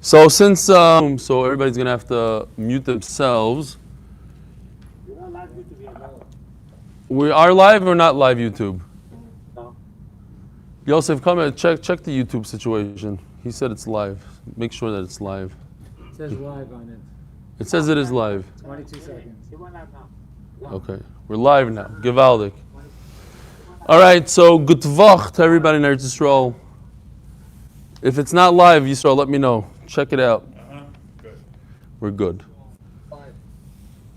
So since so everybody's gonna have to mute themselves. We are live or not live YouTube? No. Yosef, come and check the YouTube situation. He said it's live. Make sure that it's live. It says live on it. It says it is live. 22 seconds. Okay, we're live now. Gewaldig. All right, so good Vach to everybody in Eretz Yisrael. If it's not live, Yisrael, let me know. Check it out. Good. We're good.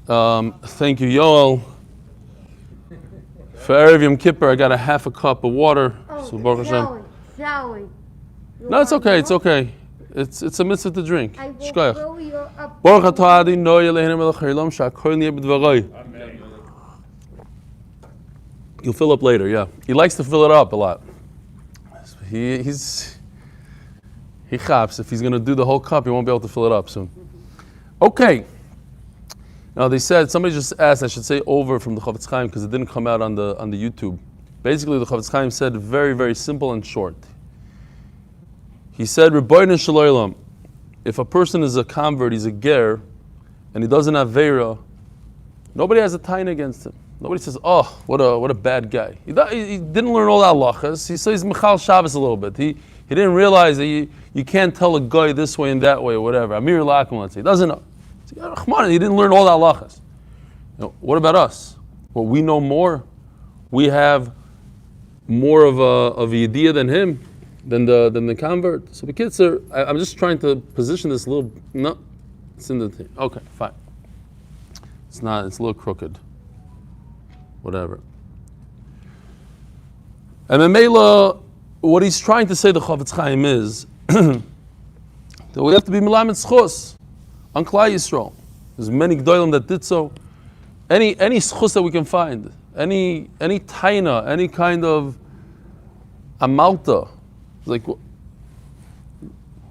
Thank you, Yoel. For Erev Yom Kippur, I got a half a cup of water. So Baruch Hashem. Zowie. No, it's okay. It's okay. It's a mitzvah to drink. I will Shkoyach. fill you up. Baruch atah Adonai Eloheinu melech haolam she'akol niyeh b'dvaroi. Amen. You'll fill up later, yeah. He likes to fill it up a lot. He chaps. If he's going to do the whole cup, he won't be able to fill it up soon. Okay. Now they said, somebody just asked, I should say over from the Chofetz Chaim because it didn't come out on the YouTube. Basically, the Chofetz Chaim said very, very simple and short. He said, Rebbeinu shel olam, if a person is a convert, he's a ger, and he doesn't have Veira, nobody has a tain against him. Nobody says, oh, what a bad guy. He didn't learn all the halachas. He says Michal Shabbos a little bit. He didn't realize that you can't tell a guy this way and that way or whatever. Amir Lakum, let's say. He doesn't know. He didn't learn all the halachas. What about us? Well, we know more. We have more of a yediyah than him, than the convert. So the kids are, I'm just trying to position this a little, no, it's in the thing. Okay, fine. It's not, it's a little crooked. Whatever. And Memela, what he's trying to say, the Chofetz Chaim, is that we have to be Melamed Schus on Klal Yisrael. There's many Gdolim that did so. Any schus that we can find, any taina, any kind of amalta, like,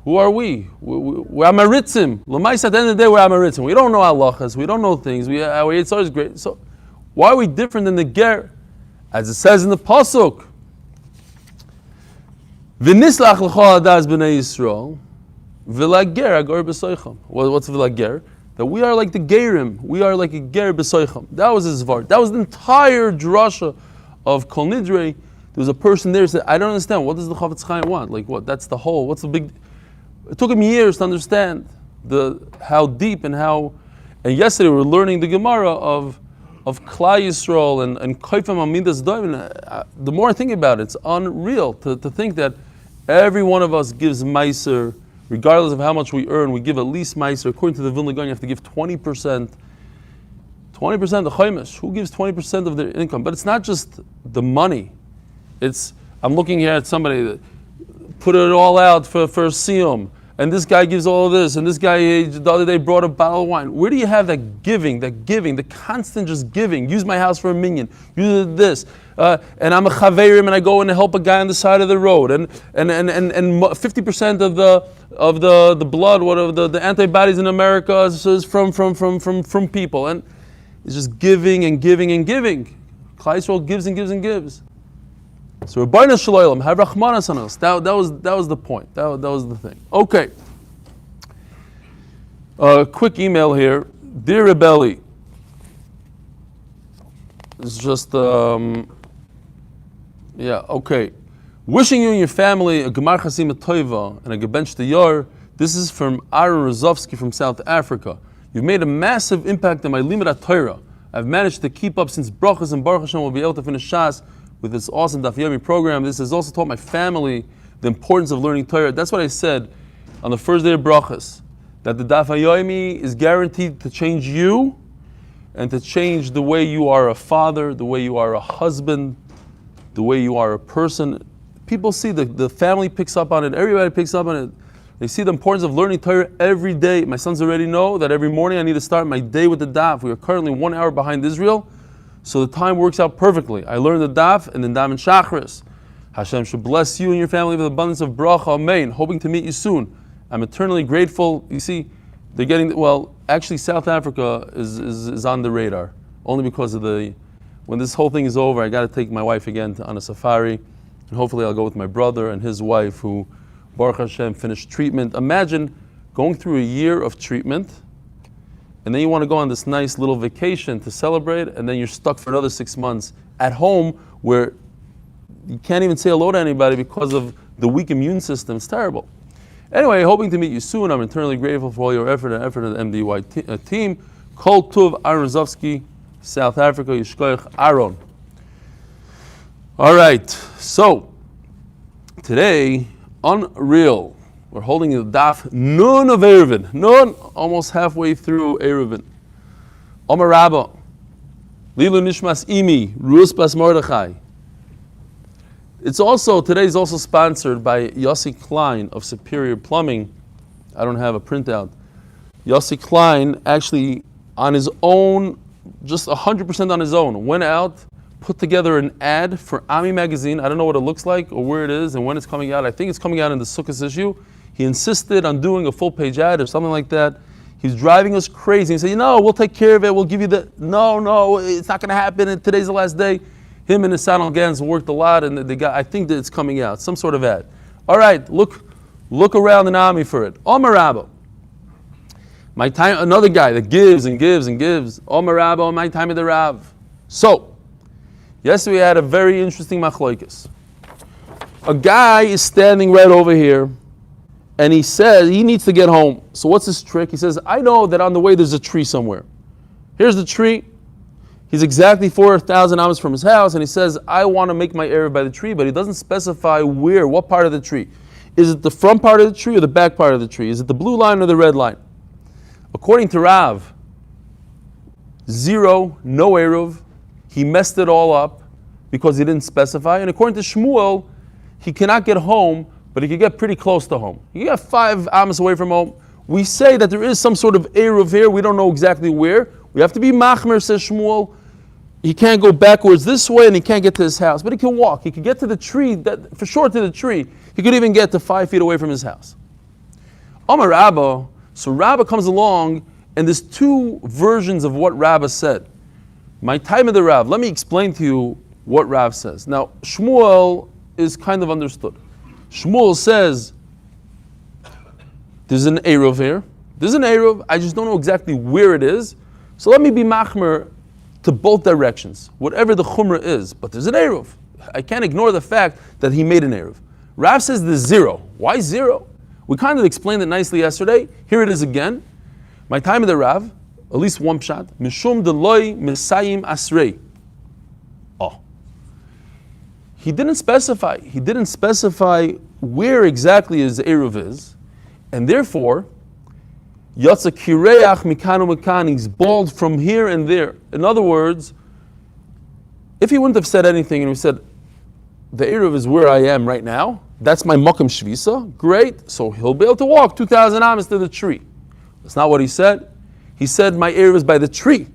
who are we? We're Amaritzim. L'maisa, at the end of the day, we're Amaritzim. We don't know halachas. We don't know things. Our Yitzhar is great. So why are we different than the ger? As it says in the pasuk, V'nislach l'chol hadas b'nei Yisrael, v'lager agor b'soicham. What's v'lager? That we are like the gerim. We are like a ger b'soicham. That was his vart. That was the entire drasha of Kol Nidrei. There was a person there who said, I don't understand. What does the Chofetz Chaim want? Like what? That's the whole. What's the big? It took him years to understand how deep and how. And yesterday we were learning the Gemara of Klal Yisrael and Koifem Amidas Doim. The more I think about it, it's unreal to think that every one of us gives meiser, regardless of how much we earn. We give at least meiser. According to the Vilna Gaon, you have to give 20%. 20% the Chaimish. Who gives 20% of their income? But it's not just the money. I'm looking here at somebody that put it all out for siyum, and this guy gives all of this, and this guy the other day brought a bottle of wine. Where do you have that giving, the constant just giving? Use my house for a minyan. Use this, and I'm a chaverim, and I go and help a guy on the side of the road, and 50% of the blood, the antibodies in America is from people, and it's just giving and giving and giving. Klal Yisrael gives and gives and gives. So Rebbeinu shel olam, have rachmanas on us. That was the point. That was the thing. Okay. Quick email here, dear Rebelli. It's just okay. Wishing you and your family a gemar chasim toiva and a gebench yor. This is from Aaron Rozovsky from South Africa. You've made a massive impact on my limud Torah. I've managed to keep up since brachas, and Baruch Hashem will be able to finish Shas with this awesome Daf Yomi program. This has also taught my family the importance of learning Torah. That's what I said on the first day of brachas, that the Daf Yomi is guaranteed to change you and to change the way you are a father, the way you are a husband, the way you are a person. People see the family picks up on it, everybody picks up on it. They see the importance of learning Torah every day. My sons already know that every morning I need to start my day with the Daf. We are currently 1 hour behind Israel, so the time works out perfectly. I learn the Daf and then Daven Shachris. Hashem should bless you and your family with abundance of bracha. Amen. Hoping to meet you soon. I'm eternally grateful. You see, they're getting, actually South Africa is on the radar. Only because of when this whole thing is over, I got to take my wife again on a safari. And hopefully I'll go with my brother and his wife who, Baruch Hashem, finished treatment. Imagine going through a year of treatment, and then you want to go on this nice little vacation to celebrate, and then you're stuck for another 6 months at home where you can't even say hello to anybody because of the weak immune system. It's terrible. Anyway, hoping to meet you soon. I'm eternally grateful for all your effort and effort of the MDY team. Kol Tuv, Aaron Zovsky, South Africa, Yishkoich, Aaron. All right, so today, unreal. We're holding the Daf Nun of Eruvin. Nun, almost halfway through Eruvin. Omer Rabba, Lilu Nishmas Imi, Rus Bas Mordechai. Today is also sponsored by Yossi Klein of Superior Plumbing. I don't have a printout. Yossi Klein actually on his own, just 100% on his own, went out, put together an ad for Ami magazine. I don't know what it looks like or where it is and when it's coming out. I think it's coming out in the Sukkot issue. He insisted on doing a full-page ad or something like that. He's driving us crazy. He said, we'll take care of it. We'll give you the... No, it's not going to happen. And today's the last day. Him and his son Gans worked a lot, and I think that it's coming out. Some sort of ad. All right, look around in Ami for it. Omer Rabba. My time, another guy that gives and gives and gives. Omer Rabba, my time of the Rav. So, yesterday we had a very interesting machlokes. A guy is standing right over here, and he says he needs to get home. So what's his trick? He says, I know that on the way there's a tree somewhere. Here's the tree. He's exactly 4,000 amas from his house, and he says, I want to make my Eruv by the tree, but he doesn't specify where, what part of the tree. Is it the front part of the tree or the back part of the tree? Is it the blue line or the red line? According to Rav, 0, no Eruv. He messed it all up because he didn't specify. And according to Shmuel, he cannot get home, but he can get pretty close to home. He can get 5 amas away from home. We say that there is some sort of Eruv here. We don't know exactly where. We have to be machmer, says Shmuel. He can't go backwards this way and he can't get to his house, but he can walk. He can get to the tree, for sure to the tree. He could even get to 5 feet away from his house. Amar Rabba, so Rabba comes along, and there's 2 versions of what Rabba said. My time of the Rav, let me explain to you what Rav says. Now, Shmuel is kind of understood. Shmuel says, there's an Eruv here. There's an Eruv, I just don't know exactly where it is. So let me be machmer to both directions, whatever the chumrah is. But there's an Eruv. I can't ignore the fact that he made an Eruv. Rav says there's 0. Why 0? We kind of explained it nicely yesterday. Here it is again. My time of the Rav, at least one pshat. Mishum deloi mesayim asrei. Oh. He didn't specify. He didn't specify where exactly his Eruv is. And therefore, Yatsa kireach mikanu mikan, he's bald from here and there. In other words, if he wouldn't have said anything and he said, the Eruv is where I am right now, that's my Makam Shvisa, great, so he'll be able to walk 2,000 amas to the tree. That's not what he said. He said, my Eruv is by the tree,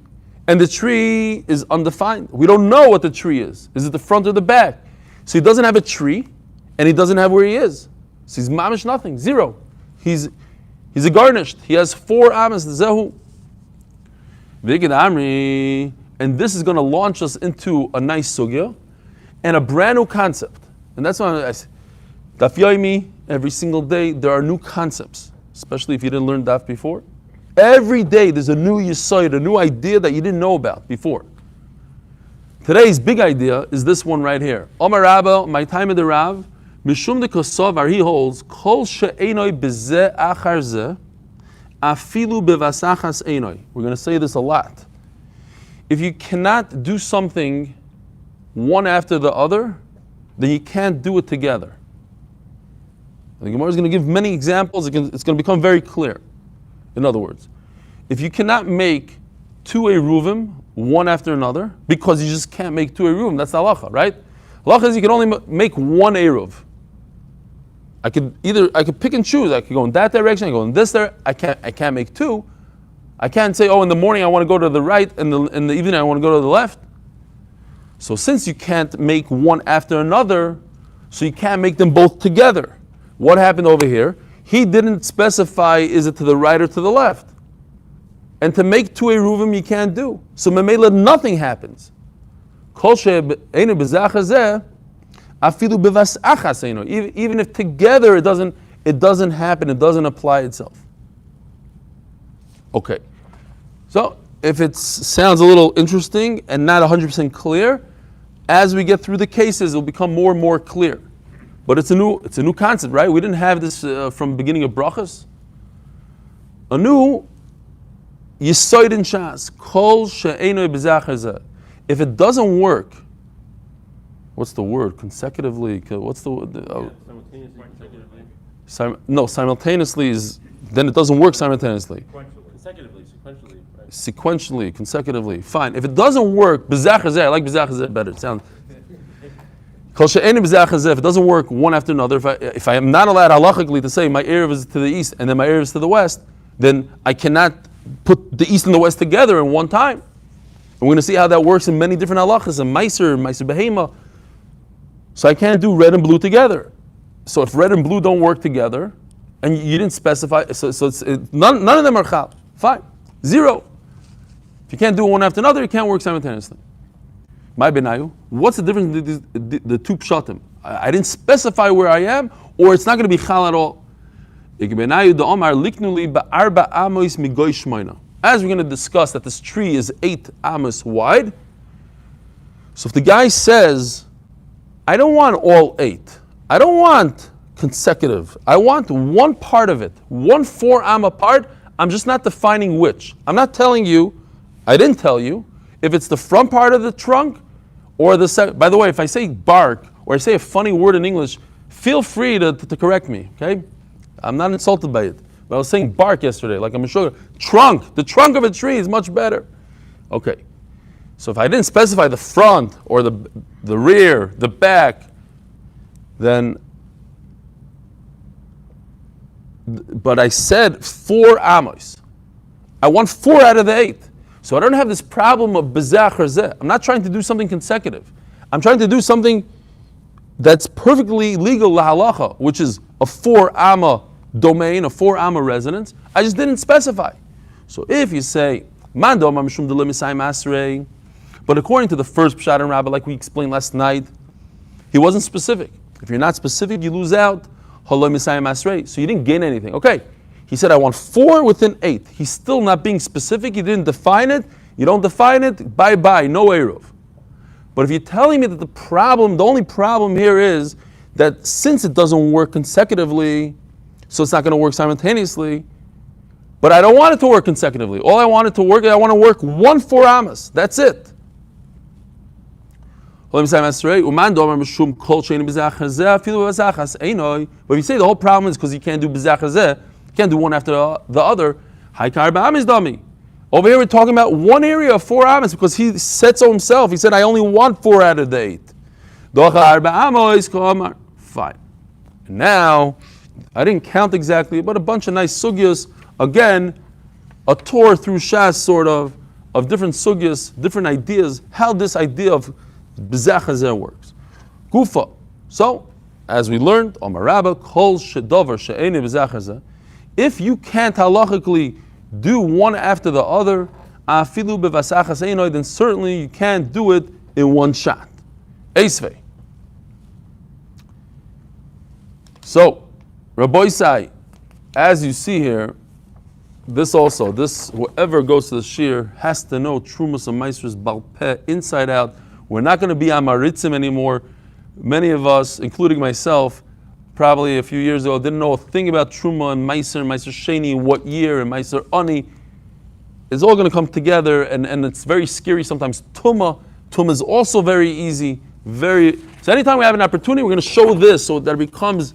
and the tree is undefined. We don't know what the tree is. Is it the front or the back? So he doesn't have a tree, and he doesn't have where he is. So he's mamish nothing, 0. He's a garnished. He has 4 amas, zehu. Vigid Amri, and this is going to launch us into a nice sugya and a brand new concept. And that's why I say, Daf Yomi, every single day, there are new concepts, especially if you didn't learn Daf before. Every day there's a new yisoid, a new idea that you didn't know about before. Today's big idea is this one right here. Omar Rabba, my time of the Rav, Mishum de Kosovar, he holds, Kol she'enoi bezeh achar zeh, afilu bevasachas enoi. We're going to say this a lot. If you cannot do something one after the other, then you can't do it together. The Gemara is going to give many examples. It's going to become very clear. In other words, if you cannot make 2 Eruvim one after another, because you just can't make 2 Eruvim, that's halacha, right? Halacha is you can only make 1 Eruv. I could pick and choose. I could go in that direction. I could go in this direction. I can't make 2. I can't say, in the morning I want to go to the right, and in the evening I want to go to the left. So since you can't make one after another, so you can't make them both together. What happened over here? He didn't specify, is it to the right or to the left? And to make 2 Eruvim you can't do. So Memela, nothing happens. Even if together it doesn't happen, it doesn't apply itself. Okay. So if it sounds a little interesting and not 100% clear, as we get through the cases, it'll become more and more clear. But it's a new concept, right? We didn't have this from the beginning of brachas. A new yisoid in shas, kol she'enoi b'zachar zeh. If it doesn't work, what's the word? Consecutively? What's the word? Simultaneously, consecutively. Simultaneously is, then it doesn't work simultaneously. Consecutively, sequentially. Right. Sequentially, consecutively. Fine. If it doesn't work, b'zachar zeh, I like b'zachar zeh better. It sounds. Kol she'enoi b'zachar zeh, if it doesn't work one after another, if I am not allowed halachically to say my Erev is to the east and then my Erev is to the west, then I cannot put the east and the west together in one time. And we're going to see how that works in many different halachas, and Meiser Behema. So I can't do red and blue together. So if red and blue don't work together, and you didn't specify, none of them are chal. Fine. Zero. If you can't do one after another, it can't work simultaneously. My benayu, what's the difference between the two pshatim? I didn't specify where I am, or it's not going to be chal at all. As we're going to discuss that this tree is 8 amos wide, so if the guy says, I don't want all 8, I don't want consecutive, I want one part of it, 1 4 amma part, I'm just not defining which. I'm not telling you, I didn't tell you, if it's the front part of the trunk or the second. By the way, if I say bark or I say a funny word in English, feel free to correct me, okay? I'm not insulted by it. But I was saying bark yesterday, like I'm sure. Trunk, the trunk of a tree is much better. Okay. So if I didn't specify the front or the rear, the back, then, but I said 4 amos. I want 4 out of the 8. So I don't have this problem of b'zachar zeh. I'm not trying to do something consecutive. I'm trying to do something that's perfectly legal lahalacha, which is a 4 amma domain, a 4 amma residence. I just didn't specify. So if you say, but according to the first pshat and rabbi, like we explained last night, he wasn't specific. If you're not specific, you lose out. So you didn't gain anything. Okay. He said, I want 4 within 8. He's still not being specific. He didn't define it. You don't define it, bye-bye, no Eruv. But if you're telling me that the only problem here is that since it doesn't work consecutively, so it's not going to work simultaneously, but I don't want it to work consecutively. All I want it to work is I want to work 1 4 amos. That's it. But if you say the whole problem is because you can't do b'zachar zeh, you can't do one after the other, over here we're talking about one area of 4 amos because he said so himself. He said, I only want 4 out of the 8. Fine. And now, I didn't count exactly, but a bunch of nice sugyas. Again, a tour through Shas, sort of different sugyas, different ideas, how this idea of b'zachar zeh works. Gufa. So, as we learned, Omar Rabba, kol shedavar she'enei b'zachar zeh. If you can't halachically do one after the other, afilu b'vasachas einoi, then certainly you can't do it in one shot. Eisvei. So, Rabbi Isai, as you see here, whoever goes to the shir has to know Trumas and Meisers Balpeh inside out. We're not going to be Amaritzim anymore. Many of us, including myself, probably a few years ago, didn't know a thing about Truma and Meiser Sheni, what year, and Meiser Ani. It's all going to come together, and it's very scary sometimes. Tumah is also very easy. So anytime we have an opportunity, we're going to show this so that it becomes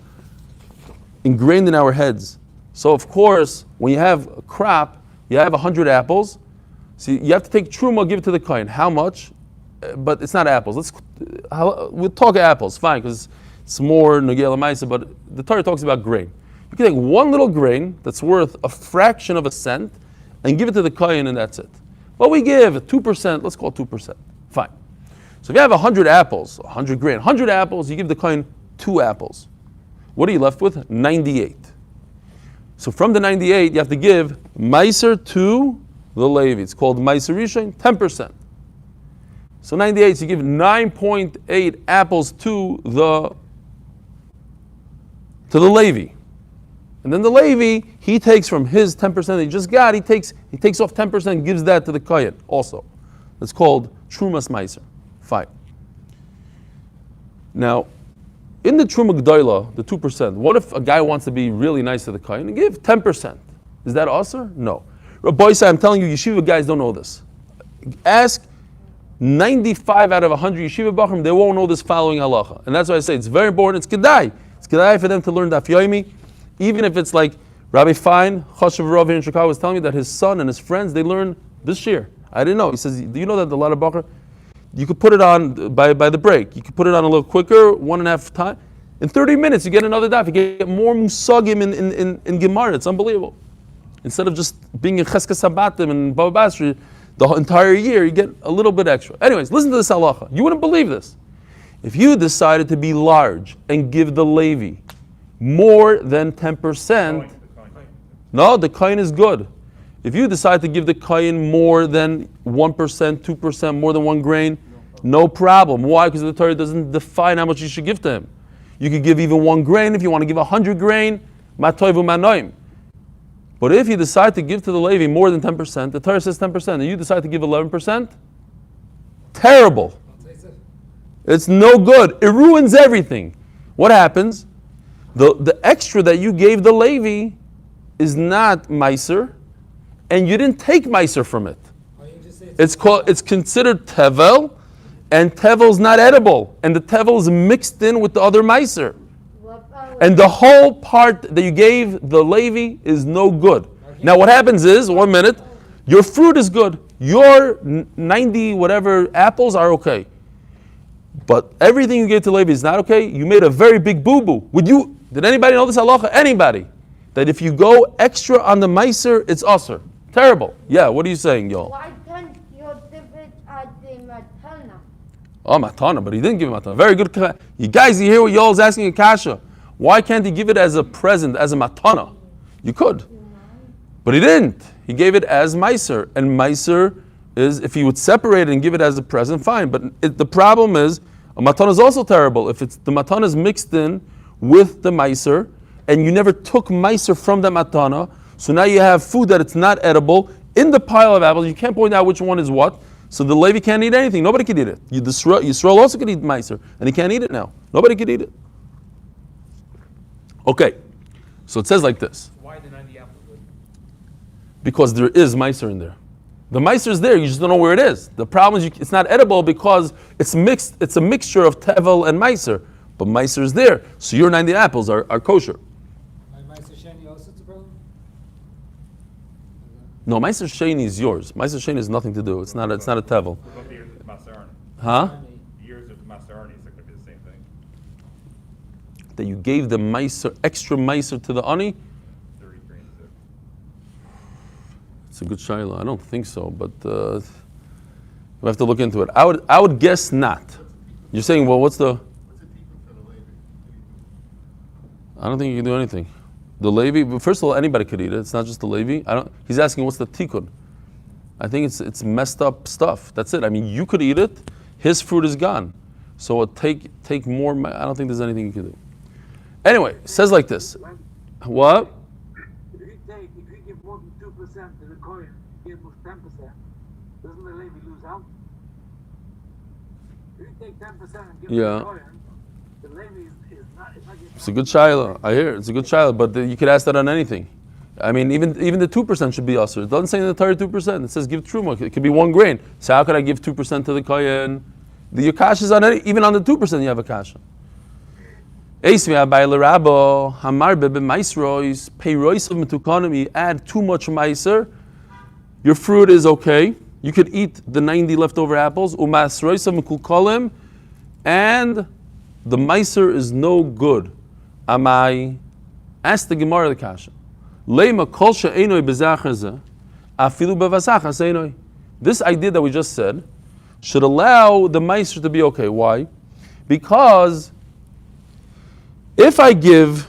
ingrained in our heads. So of course, when you have a crop, you have 100 apples. So you have to take Truma, give it to the kohen. How much? But it's not apples. We'll talk apples, fine, because it's more Nogel Maisa, but the Torah talks about grain. You can take one little grain that's worth a fraction of a cent and give it to the kohen, and that's it. Well, we give 2%, let's call it 2%. Fine. So if you have 100 apples, 100 grain, 100 apples, you give the kohen 2 apples. What are you left with? 98. So from the 98, you have to give Meiser to the Levi. It's called Meiser Rishon, 10%. So 98, so you give 9.8 apples to the Levi. And then the Levi, he takes from his 10% that he just got, he takes off 10% and gives that to the Kohen also. It's called Trumas Meiser. Fine. Now, in the Truma G'dayla, the 2%, what if a guy wants to be really nice to the Kohen and give 10%? Is that usher? No. Rabbi Yisai, I'm telling you, yeshiva guys don't know this. Ask 95 out of 100 yeshiva bachrim, they won't know this following halacha. And that's why I say it's very important. It's kedai. It's kedai for them to learn Daf Yomi. Even if it's like Rabbi Fein, Chashav Rav here in Chicago, was telling me that his son and his friends, they learn this year. I didn't know. He says, do you know that a lot of bachrim, you could put it on by the break. You could put it on a little quicker, 1.5 time. In 30 minutes, you get another daf. You get more musagim in Gemara. It's unbelievable. Instead of just being in Cheskas Sabatim and Baba Basri the entire year, you get a little bit extra. Anyways, listen to this halacha. You wouldn't believe this. If you decided to be large and give the Levi more than 10%, no, the Kohen is good. If you decide to give the Kohen more than 1%, 2%, more than 1 grain, no problem. Why? Because the Torah doesn't define how much you should give to him. You could give even 1 grain. If you want to give 100 grain, matoivu manoim. But if you decide to give to the Levi more than 10%, the Torah says 10%, and you decide to give 11%, terrible. It's no good. It ruins everything. What happens? The extra that you gave the Levi is not meiser, and you didn't take meiser from it. It's considered tevel, and tevel is not edible, and the tevel is mixed in with the other meiser. And the whole part that you gave the Levi is no good. Now what happens is, 1 minute, your fruit is good. Your 90 whatever apples are okay. But everything you gave to Levi is not okay. You made a very big boo-boo. Did anybody know this halacha? Anybody. That if you go extra on the meiser, it's usher. Terrible. Yeah, what are you saying, y'all? Why can't you dip it at the matana? Oh, matana, but he didn't give matana. Very good. You guys, you hear what y'all is asking in kasha? Why can't he give it as a present, as a matana? You could. But he didn't. He gave it as meiser. And meiser is, if he would separate it and give it as a present, fine. But the problem is, a matana is also terrible. If the matana is mixed in with the meiser, and you never took meiser from the matana, so now you have food that it's not edible in the pile of apples. You can't point out which one is what. So the Levi can't eat anything. Nobody can eat it. Yisrael also can eat meiser, and he can't eat it now. Nobody can eat it. Okay, so it says like this. Why the 90 apples good? Because there is meiser in there. The meiser is there, you just don't know where it is. The problem is it's not edible because it's mixed. It's a mixture of tevel and meiser, but meiser is there. So your 90 apples are kosher. Meiser Sheni also it's a problem? No, meiser sheni is yours. Meiser sheni has nothing to do. It's not a tevel. What about the years of Maserni? Huh? The years of Maserni is going to be the same thing. That you gave the meiser, extra meiser to the ani? 30 grains of. It's a good shaila. I don't think so, but we have to look into it. I would guess not. You're saying, well, what's the? I don't think you can do anything. The Levi, first of all, anybody could eat it. It's not just the Levi. He's asking, what's the tikkun? I think it's messed up stuff. That's it. I mean, you could eat it. His fruit is gone. So take more. I don't think there's anything you can do. Anyway, it says like this. What? If you give more than 2% to the coin, give more 10%, doesn't the Levi lose out? If you take 10% and give to the coin, the Levi is not getting. It's a good shaila. I hear it's a good shaila, but you could ask that on anything. I mean, even the 2% should be usher. It doesn't say in the Torah 2%. It says give truma. It could be 1 grain. So how could I give 2% to the kohen? The kasha is on even on the 2% you have a kasha. Add too much meiser, your fruit is okay. You could eat the 90 leftover apples. And the meiser is no good. Amai, ask the Gemara the kasha. This idea that we just said should allow the meiser to be okay. Why? Because if I give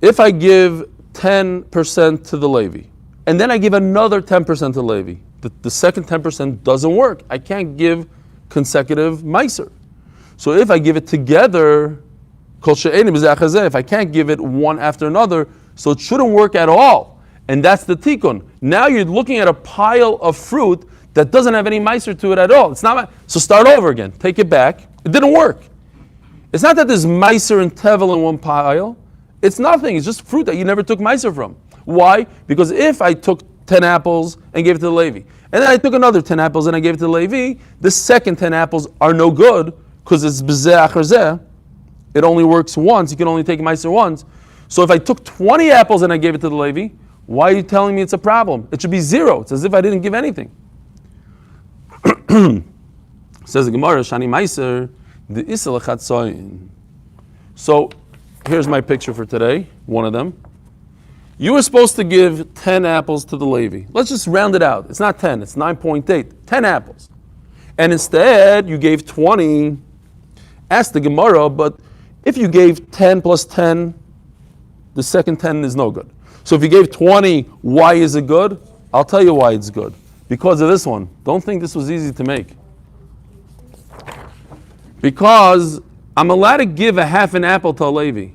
10% to the Levi, and then I give another 10% to Levi, the second 10% doesn't work. I can't give consecutive meiser. So if I give it together, If I can't give it one after another, so it shouldn't work at all. And that's the tikkun. Now you're looking at a pile of fruit that doesn't have any meiser to it at all. It's not. So start over again. Take it back. It didn't work. It's not that there's meiser and tevel in one pile. It's nothing. It's just fruit that you never took meiser from. Why? Because if I took 10 apples and gave it to the Levi, and then I took another 10 apples and I gave it to the Levi, the second 10 apples are no good because it's b'zeh achar zeh. It only works once. You can only take meiser once. So if I took 20 apples and I gave it to the Levi, why are you telling me it's a problem? It should be 0. It's as if I didn't give anything. Says the Gemara, Shani Meiser, the Isel Chatzoin. So here's my picture for today, one of them. You were supposed to give 10 apples to the Levi. Let's just round it out. It's not 10, it's 9.8. 10 apples. And instead, you gave 20. Ask the Gemara, but if you gave 10 plus 10, the second 10 is no good. So if you gave 20, why is it good? I'll tell you why it's good. Because of this one. Don't think this was easy to make. Because I'm allowed to give a half an apple to a Levi.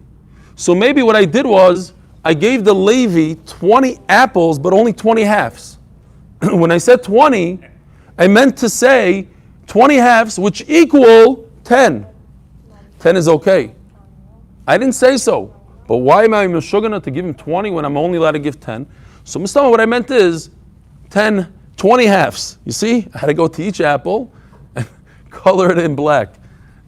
So maybe what I did was, I gave the Levi 20 apples, but only 20 halves. When I said 20, I meant to say 20 halves, which equal 10. 10 is okay. I didn't say so. But why am I meshugana to give him 20 when I'm only allowed to give 10? So Mustama, what I meant is 20 halves. You see? I had to go to each apple and color it in black.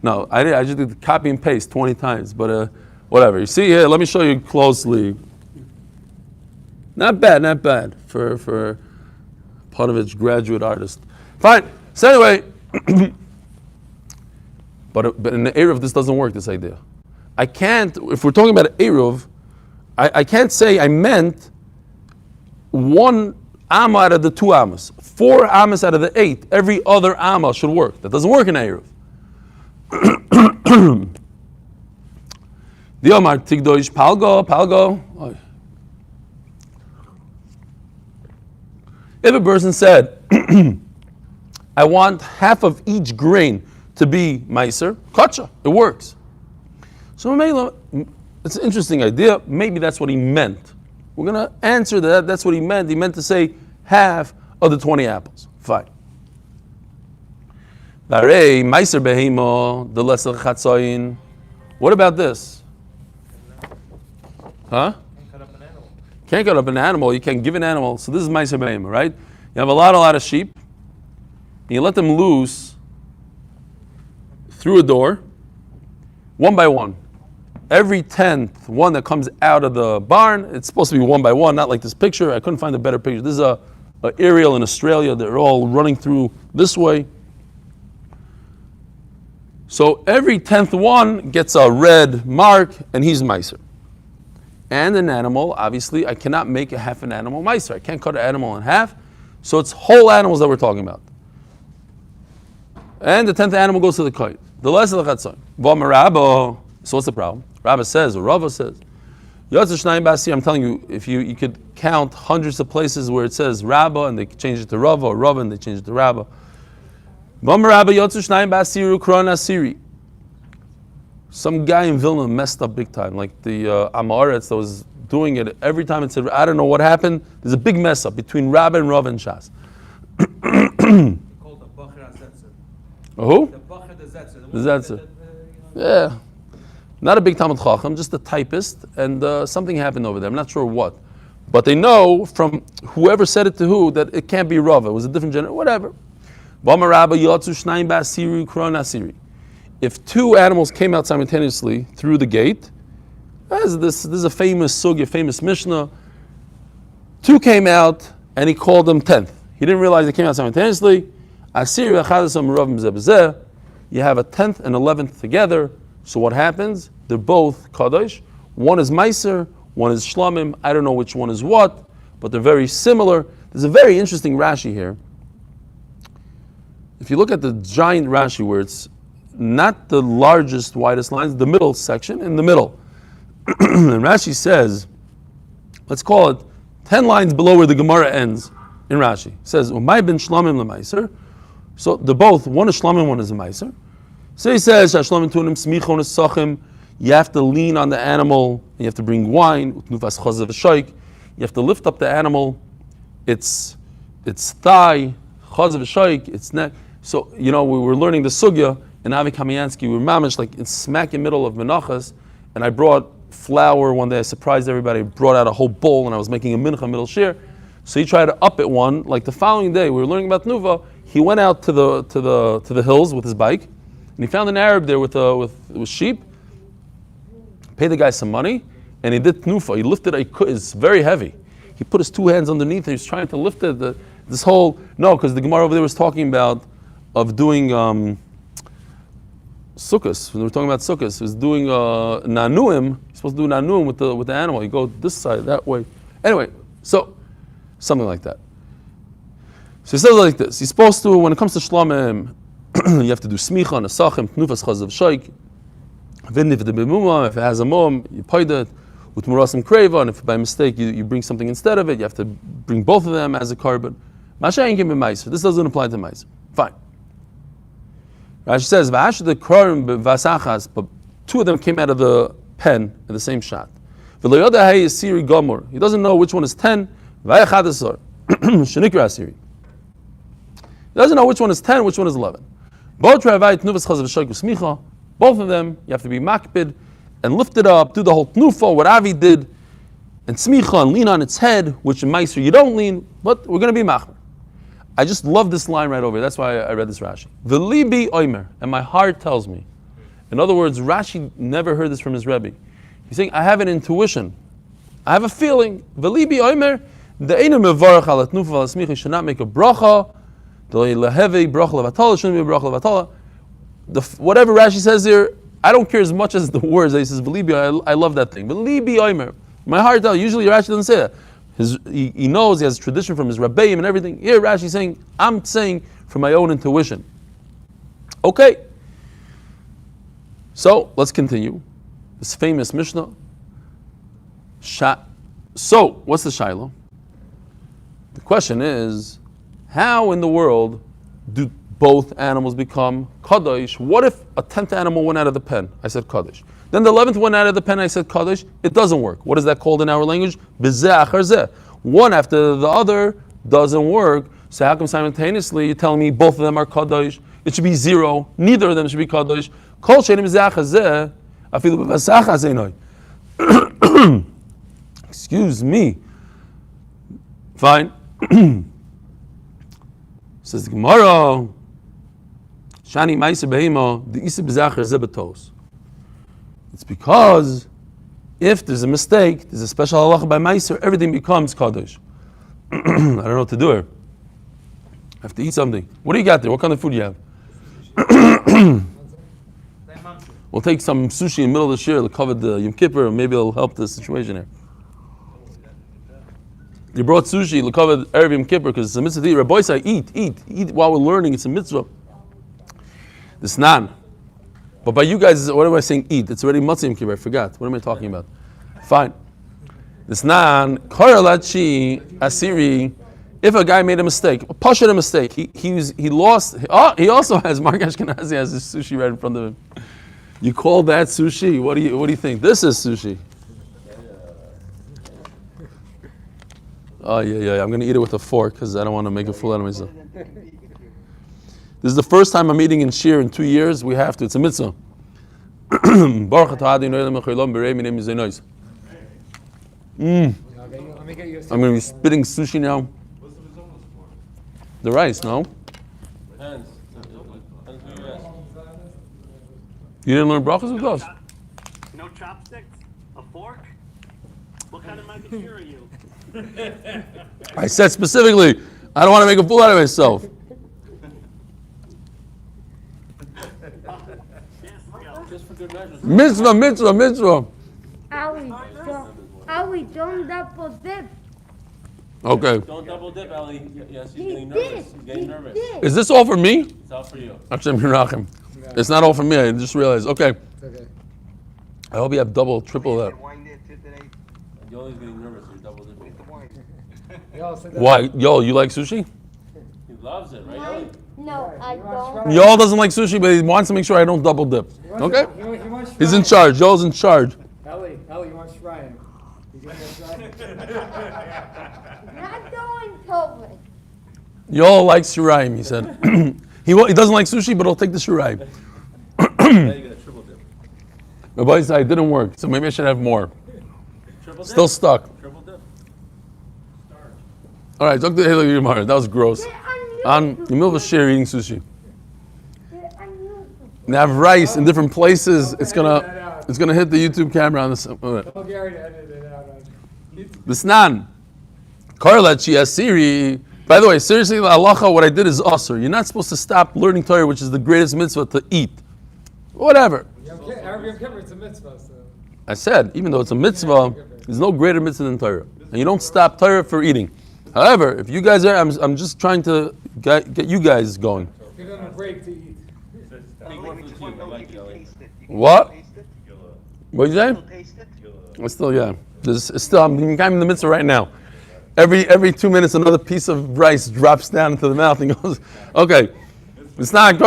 No, I just did copy and paste 20 times, but whatever. You see here, let me show you closely. Not bad for Panovich graduate artist. Fine. So anyway, but in the Eruv this doesn't work, this idea. I can't, if we're talking about Eruv, I can't say I meant 1 amma out of the 2 ammas. 4 ammas out of the 8. Every other amma should work. That doesn't work in Eruv. The Omar Tigdoish Palgo. If a person said, I want half of each grain to be meiser, kacha, it works. So it's an interesting idea. Maybe that's what he meant. We're going to answer that. That's what he meant. He meant to say half of the 20 apples. Fine. Meiser behemo, the lesser chatzoin. What about this? Huh? Can't cut up an animal. You can give an animal. So this is meiser behemo, right? You have a lot of sheep. And you let them loose through a door, one by one. Every 10th one that comes out of the barn, it's supposed to be one by one, not like this picture. I couldn't find a better picture. This is a aerial in Australia. They're all running through this way. So every 10th one gets a red mark, and he's meiser. And an animal, obviously, I cannot make a half an animal meiser. I can't cut an animal in half. So it's whole animals that we're talking about. And the 10th animal goes to the kite. The less of the chatzon. So what's the problem? Rabba says, or Rava says, I'm telling you, if you could count hundreds of places where it says Rabba and they change it to Rava, or Rava and they change it to Rabba. Some guy in Vilna messed up big time, like the Amaretz that was doing it every time it said, I don't know what happened. There's a big mess up between Rabba and Rava and Shas. Called the Bacher Zetzer. Who? The Bacher the Zetzer. The Zetzer. Yeah. Not a big Talmud Chacham, just a typist, and something happened over there. I'm not sure what. But they know from whoever said it to who that it can't be Rava. It was a different generation, whatever. If 2 animals came out simultaneously through the gate, this is a famous sugya, famous Mishnah. 2 came out, and he called them 10th. He didn't realize they came out simultaneously. You have a 10th and 11th together. So what happens? They're both kadosh. One is meiser, one is shlamim. I don't know which one is what, but they're very similar. There's a very interesting Rashi here. If you look at the giant Rashi, where it's not the largest, widest lines, the middle section, in the middle. And Rashi says, let's call it 10 lines below where the Gemara ends in Rashi. It says, Umay ben shlamim lemeiser. So they're both, one is shlamim, one is a meiser. So he says, You have to lean on the animal, and you have to bring wine, nufas chazav shaik. You have to lift up the animal, its thigh, chazav shaik, its neck. So, we were learning the sugya in Avi Kamiansky. We were mamish like in smack in the middle of menachas, and I brought flour one day. I surprised everybody. I brought out a whole bowl, and I was making a mincha middle shir. So he tried to up it one. Like the following day, we were learning about Nuva. He went out to the hills with his bike, and he found an Arab there with sheep. Paid the guy some money, and he did Tnufa. He lifted it's very heavy. He put his two hands underneath, and he was trying to lift it. Because the Gemara over there was talking about of doing sukkahs. When we were talking about sukkahs, he was doing nanuim. He's supposed to do nanuim with the animal. You go this side, that way. Anyway, so something like that. So he says like this. He's supposed to, when it comes to shlamim, you have to do smicha, nesachim, tnufas chazav shaik. If it has a mum, you paid it with murasim kreva, and if by mistake you bring something instead of it, you have to bring both of them as a carbon. This doesn't apply to meiser. Fine. Rashi says, but two of them came out of the pen in the same shot. He doesn't know which one is 10. He doesn't know which one is 10, which one is 11. Both of them, you have to be makpid and lift it up, do the whole tnufa, what Avi did, and smicha, and lean on its head, which in Meiser you don't lean, but we're going to be machmer. I just love this line right over here. That's why I read this Rashi. V'libi oimer, and my heart tells me. In other words, Rashi never heard this from his Rebbe. He's saying, I have an intuition. I have a feeling. V'libi oimer, de'enu mevarach ala tnufa ala smicha, should not make a bracha, de'lehevi bracha levatala, shouldn't be a bracha levatala. Whatever Rashi says here, I don't care as much as the words. He says, "Belibi," I love that thing. Belibi oimer. My heart tells. Usually Rashi doesn't say that. He knows, he has tradition from his rabbeim and everything. Here Rashi is saying, I'm saying from my own intuition. Okay. So let's continue. This famous Mishnah. So what's the Shiloh? The question is, how in the world do both animals become Kaddish? What if a 10th animal went out of the pen? I said Kaddish. Then the 11th went out of the pen, I said Kaddish. It doesn't work. What is that called in our language? Bizeh achar zeh. One after the other doesn't work. So how come simultaneously you're telling me both of them are Kaddish? It should be 0. Neither of them should be Kaddish. Kol she'enim bizeh achar zeh, afilu b'vasach hazeinoi. Excuse me. Fine. Says the Gemara, Shani Ma'aser Behema, the Isa B'Zachar Zebetos. It's because if there's a mistake, there's a special halacha by Ma'aser, everything becomes Kaddish. I don't know what to do here. I have to eat something. What do you got there? What kind of food do you have? We'll take some sushi in the middle of the shir, it'll cover the Yom Kippur, and maybe it'll help the situation here. You brought sushi, it'll cover Erev Yom Kippur, because it's a mitzvah to eat. Rabbi say, eat while we're learning, it's a mitzvah. The snan. But by you guys, what am I saying eat? It's already Matzah Yom Kippur, I forgot. What am I talking about? Fine. The snan, Koralachi Asiri, if a guy made a mistake, a pasha a mistake, he lost, he also has, Mark Ashkenazi has his sushi right in front of him. You call that sushi? What do you think? This is sushi. Oh yeah. I'm going to eat it with a fork because I don't want to make a fool out of myself. This is the first time I'm eating in shir in 2 years. We have to. It's a mitzvah. I'm going to be spitting sushi now. The rice, no? You didn't learn brachas with us? No chopsticks? A fork? What kind of magazine are you? I said specifically, I don't want to make a fool out of myself. Just for good measure. Mitzvah. Ali, don't double dip. Okay. Don't double dip, Ali. Yes, he's He getting did. nervous. He's getting nervous. did. Is this all for me? It's all for you. Hashem Yirachim. It's not all for me. I just realized. Okay. It's okay. I hope you have double, triple that. You're always getting nervous. You're double dipping. Why? Yo, you like sushi? He loves it, right, Ali? No, I don't. Y'all doesn't like sushi, but he wants to make sure I don't double dip. Okay? He wants He's in charge. Joel's in charge. Ellie, you want Shrine? You gonna get Shrine? Not going to it. Joel likes shiraim, he said. he doesn't like sushi, but he'll take the shiraim. Now you got a triple dip. My buddy said it didn't work, so maybe I should have more. Triple dip? Still stuck. Triple dip. All right, talk to Haley Gemara. That was gross. They're On unusual. the middle of a share eating sushi. They're unusual. And have rice in different places. It's gonna hit the YouTube camera on this. Tell Gary to edit it out on YouTube. The snan. Karlat Asiri. By the way, seriously, the halacha, what I did is asur. You're not supposed to stop learning Torah, which is the greatest mitzvah to eat. Whatever. Arab Kippur, it's a mitzvah, so. I said, even though it's a mitzvah, there's no greater mitzvah than Torah. And you don't stop Torah for eating. However, if you guys are, I'm just trying to get you guys going. Give them a break to eat. Big one for the team. I like it, Ellie. What? What did you say? Taste it. It's still, yeah. It's still, I'm in the mitzvah right now. Every 2 minutes, another piece of rice drops down into the mouth and goes, okay. It's not,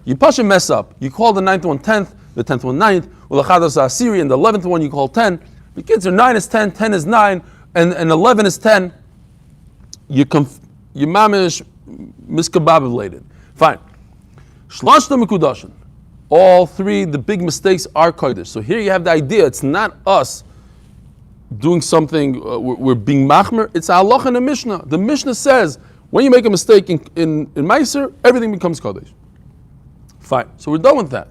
you push and mess up. You call the 9th one 10th, the 10th one 9th, and the 11th one you call 10. The kids are 9 is 10, 10 is 9, and 11 is 10. You mamish miskababulated. Fine. Shlashta mikudashin. All three, the big mistakes are kodesh. So here you have the idea, it's not us doing something, we're being machmer, it's Allah in the Mishnah. The Mishnah says, when you make a mistake in Meiser, everything becomes kodesh. Fine, so we're done with that.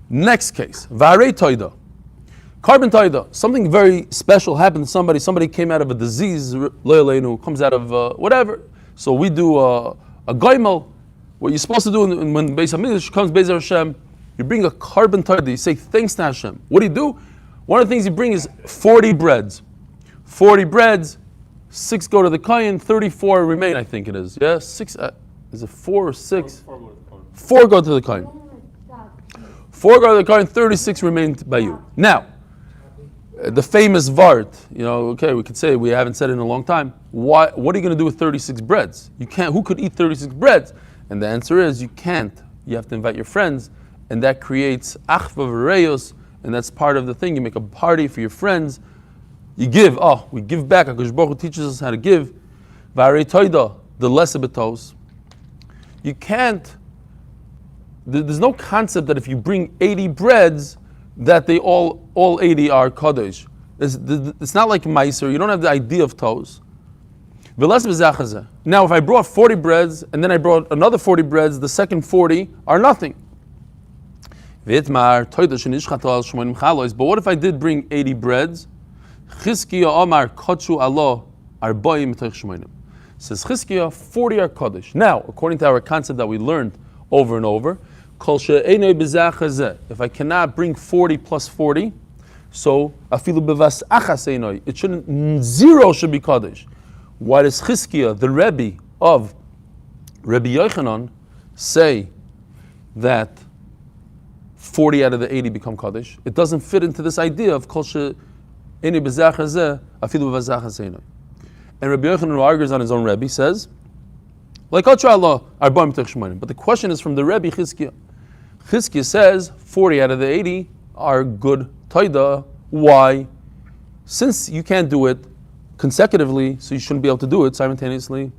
Next case, Varei Toida. Carbon Toida, something very special happened to somebody came out of a disease, comes out of whatever. So we do a goimel. What you're supposed to do when Beis HaMikdash comes Beis Hashem, you bring a carbon Toida, you say thanks to Hashem. What do? One of the things you bring is 40 breads. 40 breads, 6 go to the Kohen, 34 remain, I think it is. Yeah, 6, is it 4 or 6? 4 go to the Kohen. 4 go to the Kohen, 36 remain by you. Now, the famous Vart, okay, we could say we haven't said it in a long time. What are you going to do with 36 breads? You can't. Who could eat 36 breads? And the answer is you can't. You have to invite your friends, and that creates achva v'reyos, and that's part of the thing. You make a party for your friends. You give. We give back. HaKadosh Baruch Hu teaches us how to give. V'arei toida, the lesser betos. You can't. There's no concept that if you bring 80 breads, that they all 80 are kadosh. It's not like meiser. You don't have the idea of toes. Now, if I brought 40 breads and then I brought another 40 breads, the second 40 are nothing. But what if I did bring 80 breads? Says Chizkiah, 40 are Kaddish. Now, according to our concept that we learned over and over, if I cannot bring 40 plus 40, so it shouldn't, 0 should be Kaddish. Why does Chizkiah, the Rebbe of Rebbe Yochanan, say that 40 out of the 80 become Kaddish? It doesn't fit into this idea of Kol she'enei b'zach hazeh, afilu b'vazach hazeh. And Rebbe Yochanan, who argues on his own Rebbe, says, like but the question is from the Rebbe Chizkiah. Chizkiah says 40 out of the 80 are good Taida. Why? Since you can't do it consecutively, so you shouldn't be able to do it simultaneously.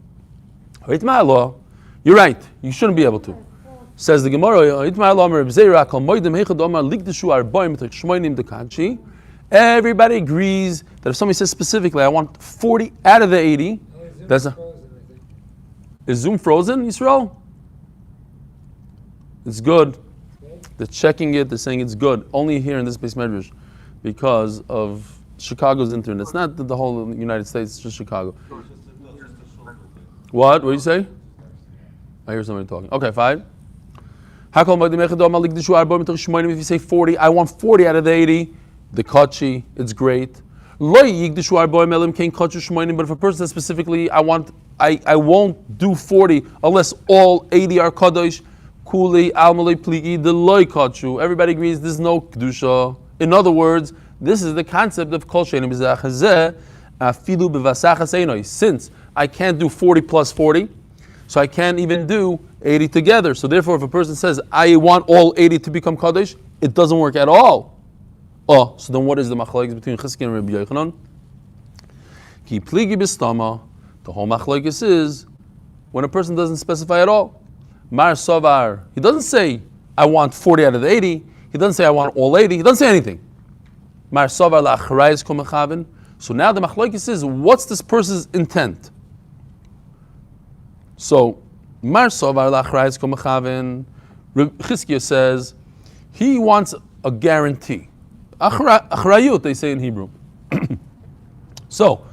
You're right, you shouldn't be able to. Says the Gemara, everybody agrees that if somebody says specifically, I want 40 out of the 80, that's is Zoom frozen, Yisrael? It's good. They're checking it, they're saying it's good. Only here in this base medrash because of Chicago's internet. It's not the whole United States, it's just Chicago. What do you say? I hear somebody talking. Okay, fine. If you say 40, I want 40 out of the 80, the kachi, it's great. But if a person says specifically, I won't do 40 unless all 80 are kadosh, kuli almalei pligi the loy kachu. Everybody agrees there's no kedusha. In other words, this is the concept of kol she'enei b'zach hazeh afilu b'vasach haseinoi. Since I can't do 40 plus 40, so I can't even do 80 together. So therefore, if a person says, I want all 80 to become Kaddish, it doesn't work at all. Oh, so then what is the machlokes between Chizkiya and Rabbi Yochanan? Ki pligi bistama. The whole machlokes is when a person doesn't specify at all. Mar Savar. He doesn't say, I want 40 out of the 80. He doesn't say, I want all 80. He doesn't say anything. Mar Savar la'achrayis kol mechavin. So now the machlokes is, what's this person's intent? So, Mar Savar la'achrayis kol mechavin. Chizkiya says, he wants a guarantee. Achrayut, they say in Hebrew. So,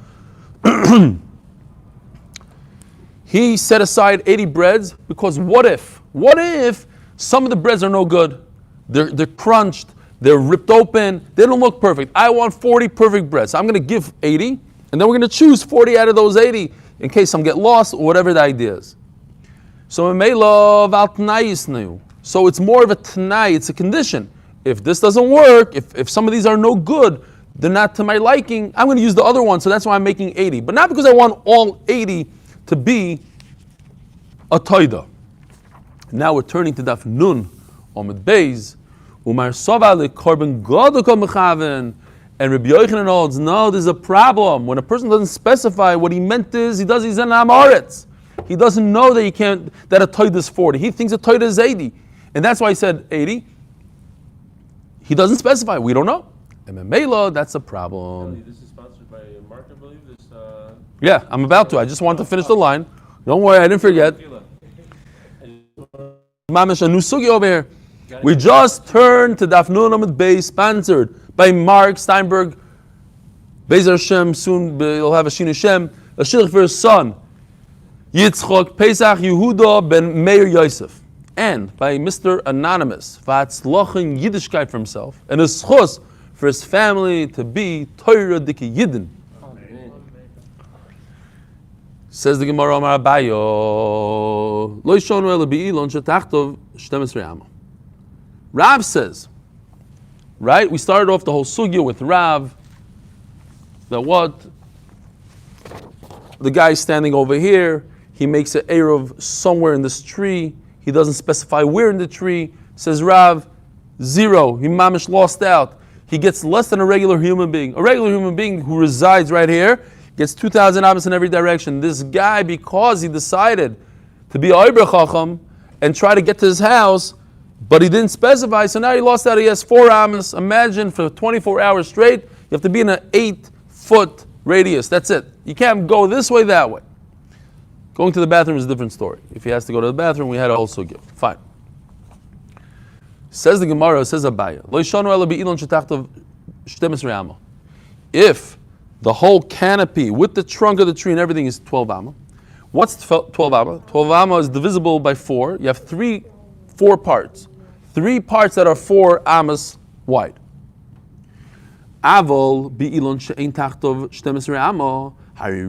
he set aside 80 breads because what if some of the breads are no good? They're crunched, they're ripped open, they don't look perfect. I want 40 perfect breads. So I'm going to give 80, and then we're going to choose 40 out of those 80 in case some get lost or whatever the idea is. So so it's more of a t'nai, it's a condition. If this doesn't work, if some of these are no good, they're not to my liking, I'm going to use the other one, so that's why I'm making 80. But not because I want all 80 to be a toida. Now we're turning to Daf Nun, Amud Beis, Umar Sova leKorban Gadol kol mechaven, and Rabbi Yochanan holds, no, there's a problem. When a person doesn't specify, what he meant is, he's an Amoritz. He doesn't know that that a toida is 40. He thinks a toida is 80. And that's why he said 80. He doesn't specify. We don't know. And Memela, that's a problem. This is sponsored by Mark, I believe. Yeah, I'm about to. I just want to finish the line. Don't worry, I didn't forget. Mamish, a new sugi over here. We just turned to Daf Nun Amud Beis, sponsored by Mark Steinberg. Bezer Hashem, soon he'll have a Shin Hashem. A shidduch for his son, Yitzchok Pesach Yehuda ben Meir Yosef. And by Mr. Anonymous, Vatzlochen Yiddishkeit for himself, and a schus for his family to be Torah Diki Yidden. Says the Gemara Amar Abayo, Lo yishonu ela be'ilon shetachtov 12 amo. Rav says, right? We started off the whole sugya with Rav, that what? The guy standing over here, he makes an eruv somewhere in this tree. He doesn't specify where in the tree. Says Rav, 0. He mamish lost out. He gets less than a regular human being. A regular human being who resides right here gets 2,000 amas in every direction. This guy, because he decided to be Oiber Chacham and try to get to his house, but he didn't specify, so now he lost out. He has 4 amas. Imagine for 24 hours straight, you have to be in an 8-foot radius. That's it. You can't go this way, that way. Going to the bathroom is a different story. If he has to go to the bathroom, we had to also give. Fine. Says the Gemara, says Abaya, Lo yishanu ela be'ilon shetachtov 12 amo. If the whole canopy with the trunk of the tree and everything is 12 amma, what's 12 amma? 12 amma is divisible by 4. You have 4 parts. 3 parts that are 4 ammas wide. Avol be'ilon she'ein tachtov 12 amma. Okay,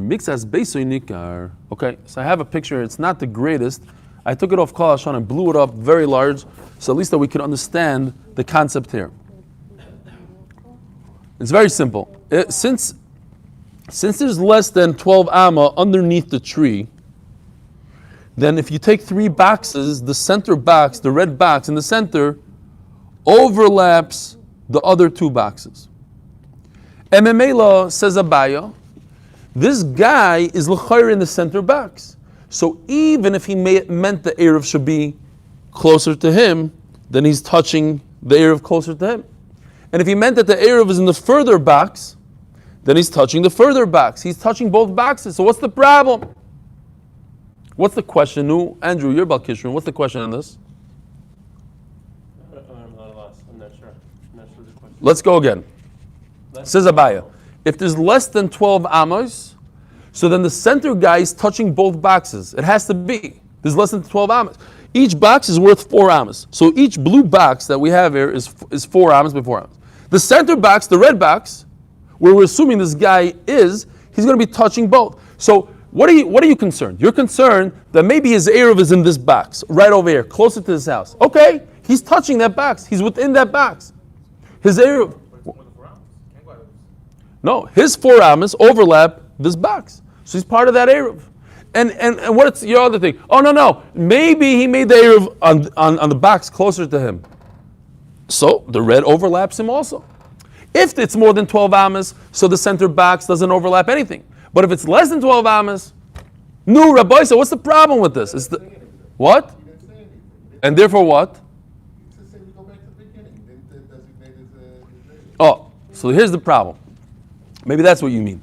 so I have a picture. It's not the greatest. I took it off Kol Hashon and blew it up very large, so at least that we can understand the concept here. It's very simple. Since there's less than 12 amma underneath the tree, then if you take 3 boxes, the center box, the red box in the center, overlaps the other 2 boxes. Memela, says Abaya, this guy is l'chayr in the center box. So even if he meant the eruv should be closer to him, then he's touching the eruv closer to him. And if he meant that the eruv is in the further box, then he's touching the further box. He's touching both boxes. So what's the problem? What's the question? No, Andrew, you're about Kishrin. What's the question on this? I'm not sure. I'm not sure the question. Let's go again. Says Abaya. If there's less than 12 amos, so then the center guy is touching both boxes. It has to be. There's less than 12 amos. Each box is worth 4 amos. So each blue box that we have here is 4 amos by 4 amos. The center box, the red box, where we're assuming this guy is, he's going to be touching both. So what are you concerned? You're concerned that maybe his eruv is in this box, right over here, closer to his house. Okay, he's touching that box. He's within that box. His eruv. No, his 4 amas overlap this box. So he's part of that eruv. And what's your other thing? Oh no, maybe he made the Eruv on the backs closer to him. So the red overlaps him also. If it's more than 12 amas, so the center backs doesn't overlap anything. But if it's less than 12 amas, no, Rabbi, so what's the problem with this? What? And therefore what? Oh, so here's the problem. Maybe that's what you mean.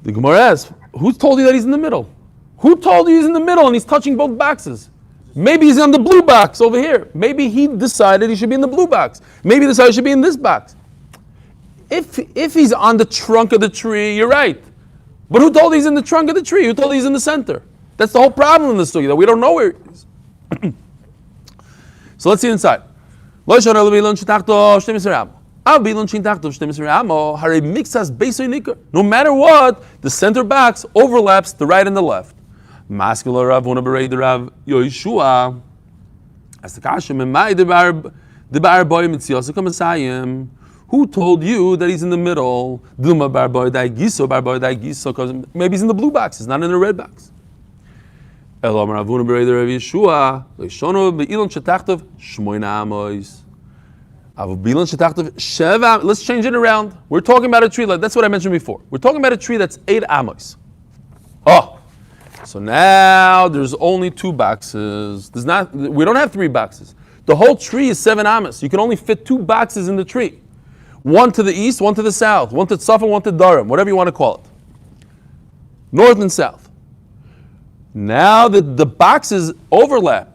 The Gemara asks, who told you that he's in the middle? Who told you he's in the middle and he's touching both boxes? Maybe he's on the blue box over here. Maybe he decided he should be in the blue box. Maybe he decided he should be in this box. If he's on the trunk of the tree, you're right. But who told you he's in the trunk of the tree? Who told you he's in the center? That's the whole problem in the story, that we don't know where he is. So let's see inside. No matter what, the center backs overlaps the right and the left. Masculine Rav Huna Berei Rav Yoshua. As the Kashim and Mai the Bar Boy Mitzios Kamasayim. Who told you that he's in the middle? Duma Bar Boy Daigiso Bar Boy Daigiso, because maybe he's in the blue box, he's not in the red box. Elam Rav Huna Berei Rav Yeshua. Leishono Beilon Shetachtov Shmoina Amois. Let's change it around. We're talking about a tree, that's what I mentioned before. We're talking about a tree that's 8 amos. Oh, so now there's only 2 boxes. We don't have 3 boxes. The whole tree is 7 amos. You can only fit 2 boxes in the tree. One to the east, one to the south, one to Tzafon, one to Durham, whatever you want to call it. North and south. Now the boxes overlap.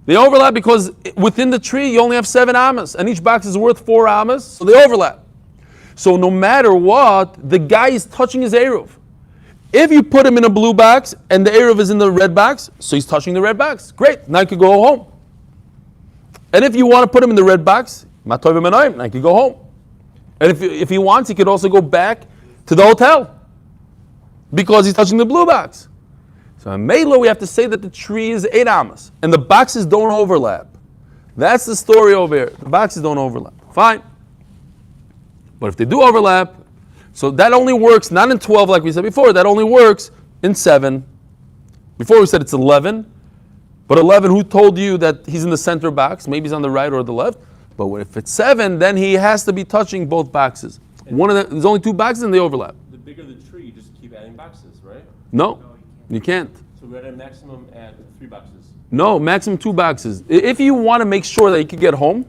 They overlap because within the tree you only have 7 amas, and each box is worth 4 amas, so they overlap. So no matter what, the guy is touching his Eruv. If you put him in a blue box and the Eruv is in the red box, so he's touching the red box. Great, now he could go home. And if you want to put him in the red box, now he could go home. And if he wants, he could also go back to the hotel because he's touching the blue box. So in Mela, we have to say that the tree is 8 amas, and the boxes don't overlap. That's the story over here. The boxes don't overlap. Fine. But if they do overlap, so that only works, not in 12 like we said before, that only works in 7. Before we said it's 11, but 11, who told you that he's in the center box? Maybe he's on the right or the left. But if it's 7, then he has to be touching both boxes. There's only 2 boxes and they overlap. The bigger the tree, you just keep adding boxes, right? No. You can't. So we're at a maximum at 3 boxes. No, maximum 2 boxes. If you want to make sure that he can get home,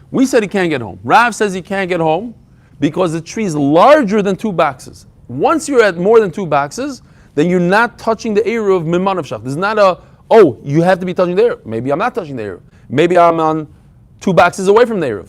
we said he can't get home. Rav says he can't get home because the tree is larger than 2 boxes. Once you're at more than 2 boxes, then you're not touching the area of Mimanav Shach. There's not you have to be touching the area. Maybe I'm not touching the area. Maybe I'm on 2 boxes away from the area.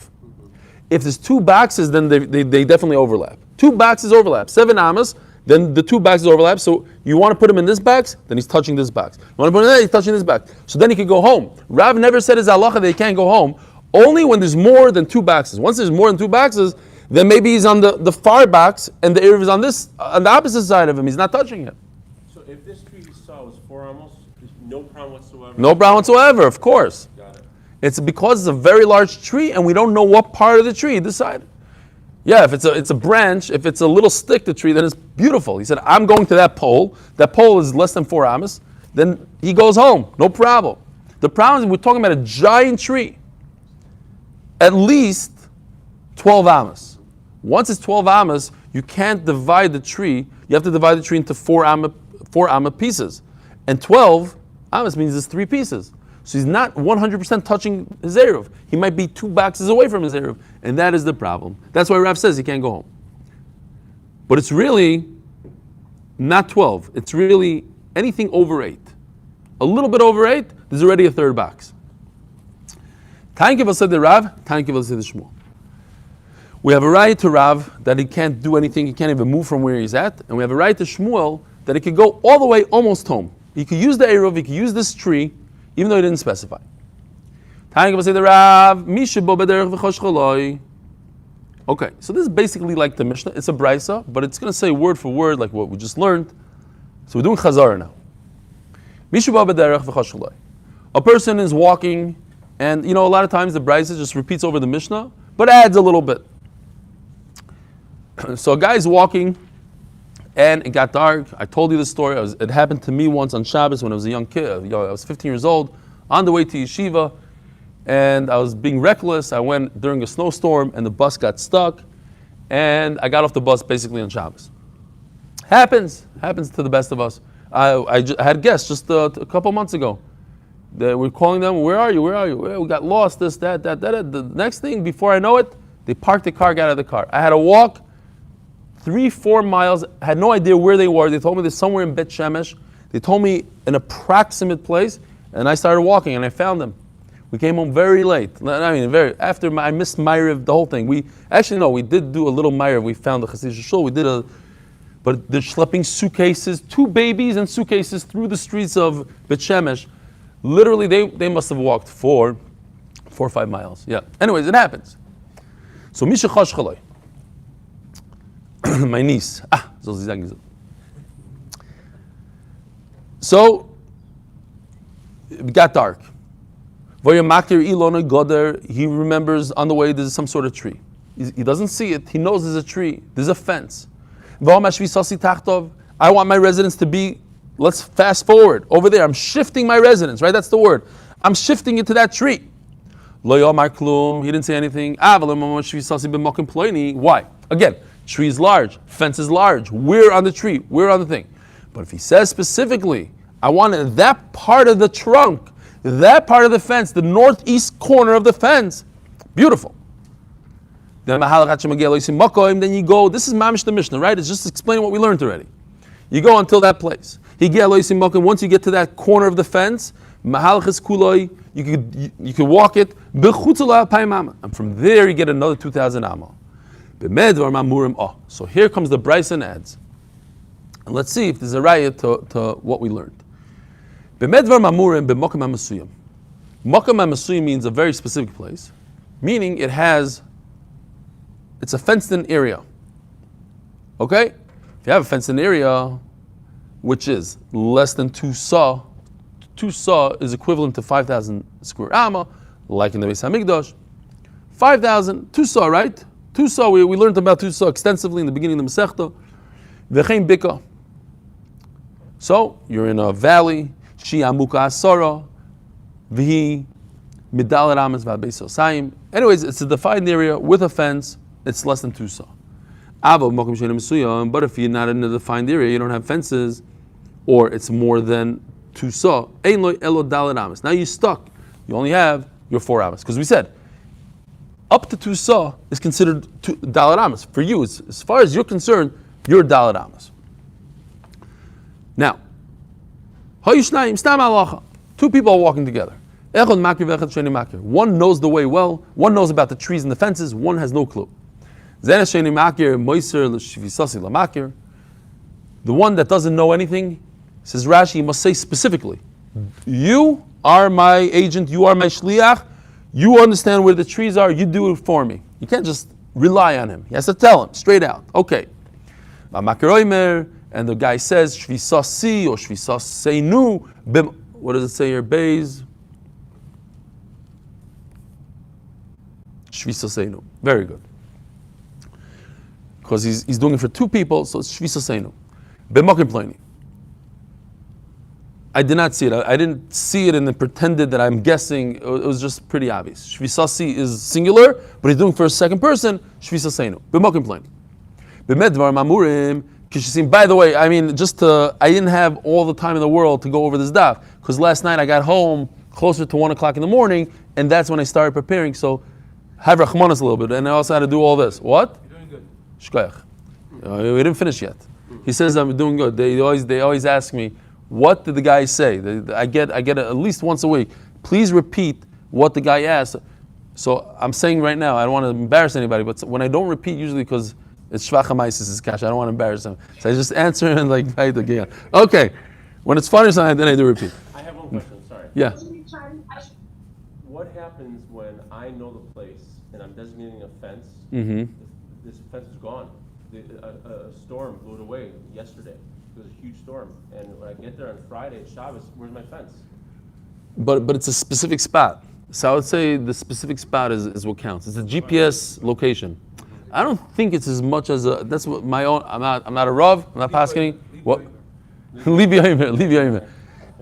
If there's 2 boxes, then they definitely overlap. 2 boxes overlap. 7 amas. Then the 2 boxes overlap, so you want to put him in this box, then he's touching this box. You want to put him in there, he's touching this box. So then he can go home. Rav never said his halacha that he can't go home, only when there's more than 2 boxes. Once there's more than 2 boxes, then maybe he's on the far box, and the Eruv is on the opposite side of him, he's not touching it. So if this tree you saw was 4 amos, there's no problem whatsoever? No problem whatsoever, of course. Got it. It's because it's a very large tree, and we don't know what part of the tree he decided. Yeah, if it's a branch, if it's a little stick to tree, then it's beautiful. He said, I'm going to that pole. That pole is less than 4 amas. Then he goes home, no problem. The problem is we're talking about a giant tree. At least 12 amas. Once it's 12 amas, you can't divide the tree. You have to divide the tree into 4 amma pieces. And 12 amas means there's 3 pieces. So he's not 100% touching his Eruv. He might be 2 boxes away from his Eruv. And that is the problem. That's why Rav says he can't go home. But it's really not 12. It's really anything over 8. A little bit over 8, there's already a 3rd box. Tankiv said the Rav, Tankiv said the Shmuel. We have a right to Rav that he can't do anything, he can't even move from where he's at. And we have a right to Shmuel that he could go all the way almost home. He could use the Eruv, he could use this tree, even though he didn't specify. Okay, so this is basically like the Mishnah. It's a brisa, but it's going to say word for word like what we just learned. So we're doing chazara now. A person is walking, and a lot of times the brisa just repeats over the Mishnah, but adds a little bit. So a guy is walking, And it got dark. I told you the story. It happened to me once on Shabbos when I was a young kid. I was 15 years old, on the way to yeshiva, and I was being reckless. I went during a snowstorm, and the bus got stuck, and I got off the bus basically on Shabbos. Happens to the best of us. I had guests just a couple months ago. We're calling them, where are you? Well, we got lost, this, that. The next thing, before I know it, they parked the car, got out of the car. I had to walk 3-4 miles, had no idea where they were. They told me they're somewhere in Bet Shemesh. They told me an approximate place, and I started walking, and I found them. We came home very late. After I missed Ma'ariv, the whole thing. We did do a little Ma'ariv. We found the Hasidic shul. But they're schlepping suitcases, 2 babies and suitcases through the streets of Bet Shemesh. Literally, they must have walked 4 or 5 miles. Yeah. Anyways, it happens. So Misha Chosh Chaloi. My niece. So sie sagen so. So it got dark. He remembers on the way there's some sort of tree. He doesn't see it. He knows there's a tree. There's a fence. I want my residence to be, let's fast forward. Over there, I'm shifting my residence, right? That's the word. I'm shifting it to that tree. He didn't say anything. Why? Again, tree is large, fence is large. We're on the tree, we're on the thing. But if he says specifically, I wanted that part of the trunk, that part of the fence, the northeast corner of the fence, beautiful. Then you go, this is Mamish the Mishnah, right? It's just explaining what we learned already. You go until that place. Once you get to that corner of the fence, you could walk it, and from there you get another 2,000 amal. So here comes the Bryce and adds. And let's see if there's a raya to what we learned. Makam HaMasuyim means a very specific place, meaning it's a fenced-in area. Okay? If you have a fenced-in area, which is less than 2 saw is equivalent to 5,000 square amma, like in the Beis Hamikdash. 5,000, 2 saw, right? 2 saw, we learned about 2 saw extensively in the beginning of the Masechta. V'chein bika. So, you're in a valley, shi amuka asara, v'hi midalet amas v'abeis osayim. Anyways, it's a defined area with a fence, it's less than 2 saw. But if you're not in a defined area, you don't have fences, or it's more than 2 saw, now you're stuck. You only have your 4 amas. Because we said, up to 2 saw is considered dalet amas. For you, as far as you're concerned, you're dalet amas. Now, 2 people are walking together. One knows the way well, one knows about the trees and the fences, one has no clue. The one that doesn't know anything, says Rashi, you must say specifically, you are my agent, you are my shliach, you understand where the trees are, you do it for me. You can't just rely on him. He has to tell him straight out. Okay. And the guy says, Shvisasi or Shvisaseinu. What does it say here? Beis. Shvisaseinu. Very good. Because he's doing it for 2 people, so it's Shvisaseinu. B'mokim ploni. I did not see it. I didn't see it and then pretended that I'm guessing. It was just pretty obvious. Shvisasi is singular, but he's doing for a second person. Shvisaseinu. B'mokim ploni. B'medvar mamurim. By the way, I didn't have all the time in the world to go over this daf, because last night I got home closer to 1 o'clock in the morning, and that's when I started preparing, so have rachmanas a little bit, and I also had to do all this. What? You're doing good. Shkoyach. We didn't finish yet. He says I'm doing good. They always ask me, what did the guy say? I get at least once a week. Please repeat what the guy asked. So I'm saying right now, I don't want to embarrass anybody, but when I don't repeat, usually because it's Shvachamaisis, it's cash. I don't want to embarrass them. So I just answer and right again. Okay. When it's funny, then I do repeat. I have one question, sorry. Yeah. What happens when I know the place and I'm designating a fence? Mm-hmm. This fence is gone. A storm blew it away yesterday. It was a huge storm. And when I get there on Friday, Shabbos, where's my fence? But it's a specific spot. So I would say the specific spot is what counts. It's a GPS location. I don't think it's as much as a. That's what my own. I'm not a rav. I'm not paskening. What? Leave Yomi.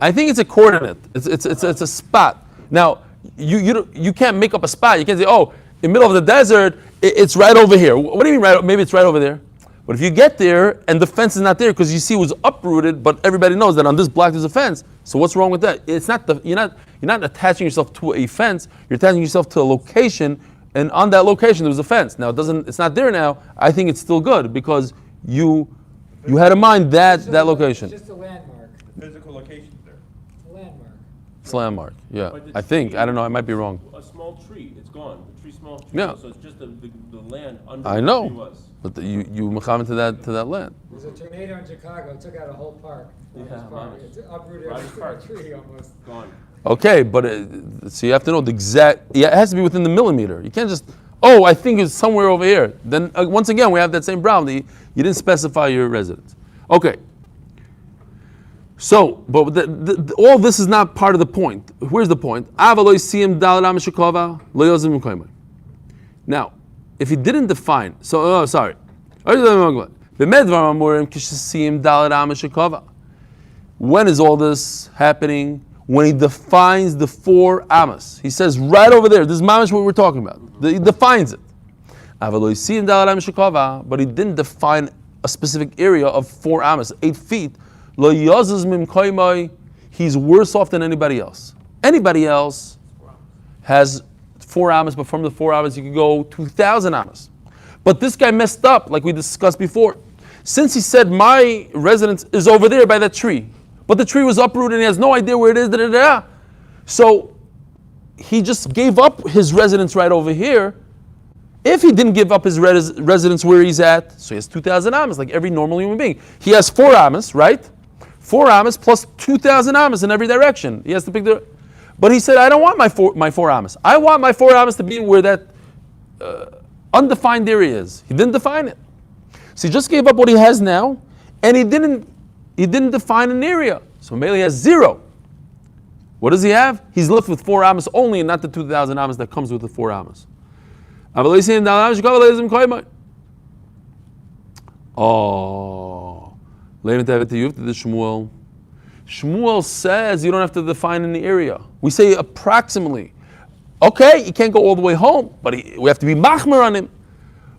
I think it's a coordinate. It's a spot. Now you can't make up a spot. You can't say, oh, in the middle of the desert, it's right over here. What do you mean right? Maybe it's right over there. But if you get there and the fence is not there because you see it was uprooted, but everybody knows that on this block there's a fence. So what's wrong with that? It's not you're not attaching yourself to a fence. You're attaching yourself to a location, and on that location there was a fence. Now it's not there now. I think it's still good because you had in mind that location. It's just a landmark. The physical location's there. A landmark. It's a landmark. Yeah, But the I think. tree- I don't know. I might be wrong. A small tree, it's gone. The tree, small tree. Yeah. So it's just the land under I the know. tree was. But you mecham to that land. There's a tornado in Chicago, it took out a whole park. Yeah, Park. nice. It's uprooted Rogers every Park. single tree almost. Gone. Okay, but so you have to know the exact. Yeah, it has to be within the millimeter. You can't just. Oh, I think it's somewhere over here. Then once again, we have that same problem. You didn't specify your residence. Okay. So, but all this is not part of the point. Here's the point. Now, if he didn't define, sorry. When is all this happening? When he defines the 4 amas. He says right over there, this is mamish what we're talking about. He defines it. But he didn't define a specific area of 4 amas, 8 feet. He's worse off than anybody else. Anybody else has 4 amas, but from the 4 amas you could go 2,000 amas. But this guy messed up, like we discussed before. Since he said my residence is over there by that tree, but the tree was uprooted and he has no idea where it is, so he just gave up his residence right over here. If he didn't give up his residence where he's at, so he has 2,000 amas, like every normal human being. He has 4 amas, right? 4 amas plus 2,000 amas in every direction. He has to pick but he said, I don't want my 4 amas. I want my 4 amas to be where that undefined area is. He didn't define it. So he just gave up what he has now, and he didn't define an area. So Mele has 0. What does he have? He's left with 4 amas only, and not the 2,000 amas that comes with the 4 amas. Oh, Shmuel says you don't have to define any area. We say approximately. Okay, you can't go all the way home, but we have to be machmer on him.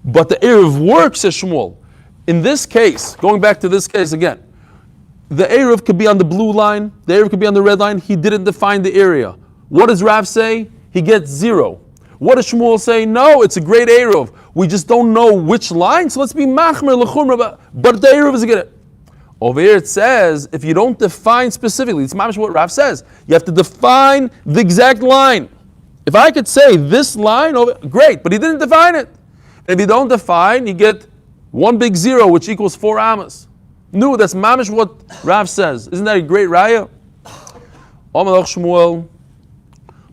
But the Eruv works, says Shmuel. In this case, going back to this case again, the Eruv could be on the blue line, the Eruv could be on the red line. He didn't define the area. What does Rav say? He gets 0. What does Shmuel say? No, it's a great Eruv. We just don't know which line, so let's be machmer l'chumra. But the Eruv is good. Over here it says, if you don't define specifically, it's mamish what Rav says. You have to define the exact line. If I could say this line, great, but he didn't define it. And if you don't define, you get 1 big 0, which equals 4 amas. No, that's mamish what Rav says. Isn't that a great raya? Omelach Shmuel,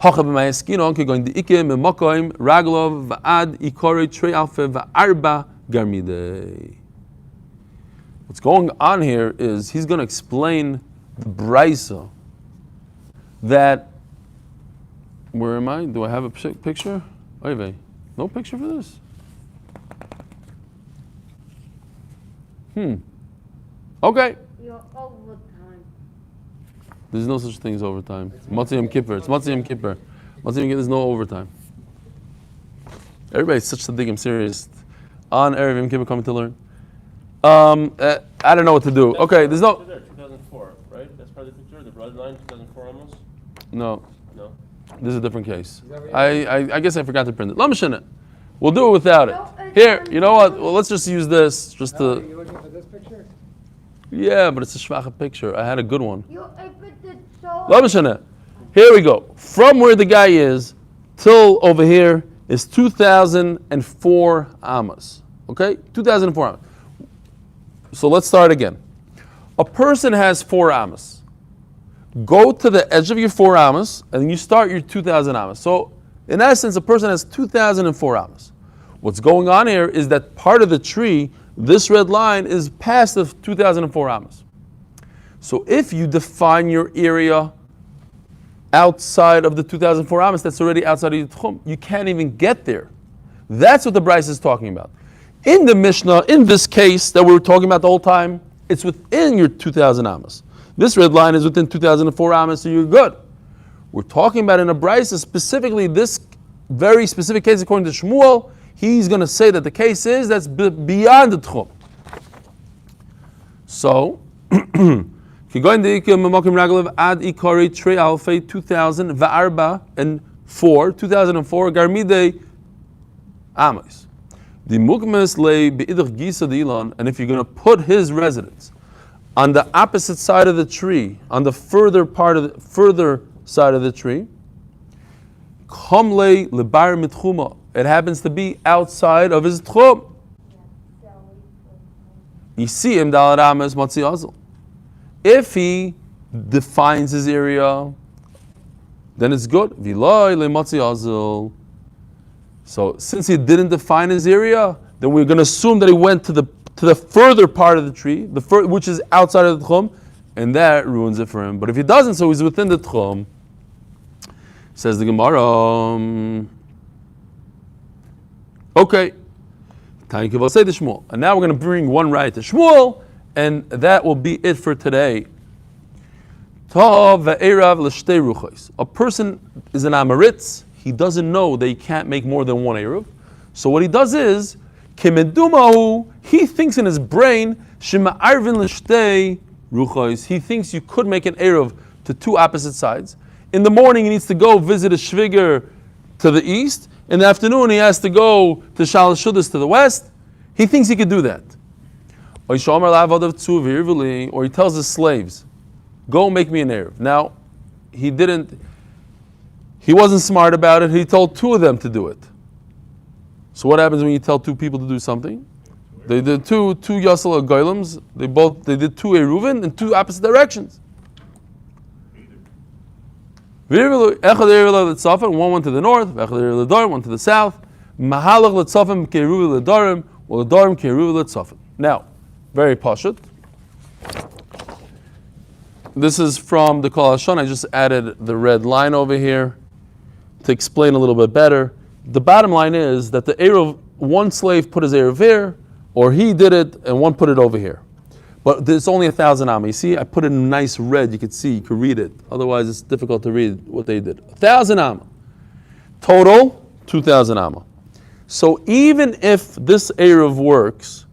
Hacha b'mayaskinon kegoin diike memokoim raglov va'ad ikore trei alfe va'arba garmidei. What's going on here is he's going to explain the brisa that. Where am I? Do I have a picture? Oy, no picture for this. Okay. You're overtime. There's no such thing as overtime. Matzah Yom Kippur. It's Matzah Yom Kippur. Matzah Yom Kippur, there's no overtime. Everybody's such a thing. I'm serious. On Erev Yom Kippur coming to learn. I don't know what to do. Okay, there's no. 2004, right? That's part of the picture. The bloodline, 2004 almost. No. No. This is a different case. I guess I forgot to print it. Lamashana. We'll do it without it. Here, you know what? Well, let's just use this. Just Are to. you looking for this picture? Yeah, but it's a shvacha picture. I had a good one. You're able to so. Lamashana. Here we go. From where the guy is till over here is 2,004 amas. Okay? 2,004 amas. So let's start again. A person has 4 amas. Go to the edge of your 4 amas and you start your 2,000 amas. So in essence, a person has 2,004 amas. What's going on here is that part of the tree, this red line, is past the 2,004 amas. So if you define your area outside of the 2,004 amas, that's already outside of your tchum. You can't even get there. That's what the Bryce is talking about. In the Mishnah, in this case that we were talking about the whole time, it's within your 2,000 amas. This red line is within 2,004 amas, so you're good. We're talking about in a brisa, specifically this very specific case according to Shmuel. He's going to say that the case is that's beyond the tchum. So, Kigoin de'ikim memokim raglev ad ikari trei alfei 2004 garmidei amos. The mukmes lay beidach gisa dilan, and if you're going to put his residence on the opposite side of the tree, on the further side of the tree, kamle lebar mitchuma. It happens to be outside of his tchum. Yisim dalad amas matzi azal. If he defines his area, then it's good. V'loi lematzi azal. So since he didn't define his area, then we're going to assume that he went to the further part of the tree, which is outside of the tchum, and that ruins it for him. But if he doesn't, so he's within the tchum. Says the Gemara. Okay. And now we're going to bring one right to Shmuel, and that will be it for today. A person is an Amaritz. He doesn't know that he can't make more than one Eruv. So what he does is, he thinks in his brain, he thinks you could make an Eruv to two opposite sides. In the morning he needs to go visit a shviger to the east. In the afternoon he has to go to Shalosh Shudas to the west. He thinks he could do that. Or he tells his slaves, go make me an Eruv. Now, he wasn't smart about it. He told two of them to do it. So what happens when you tell two people to do something? They did two Yasala Goylams. They did two Eruvin in two opposite directions. One went to the north, one to the south. Now, very pashut. This is from the Kol Hashon. I just added the red line over here to explain a little bit better. The bottom line is that the Eruv, one slave put his Eruv here, or he did it, and one put it over here. But there's only 1,000 amma. You see, I put it in nice red. You can see, you can read it. Otherwise, it's difficult to read what they did. 1,000 amma. Total, 2,000 amma. So even if this Eruv works,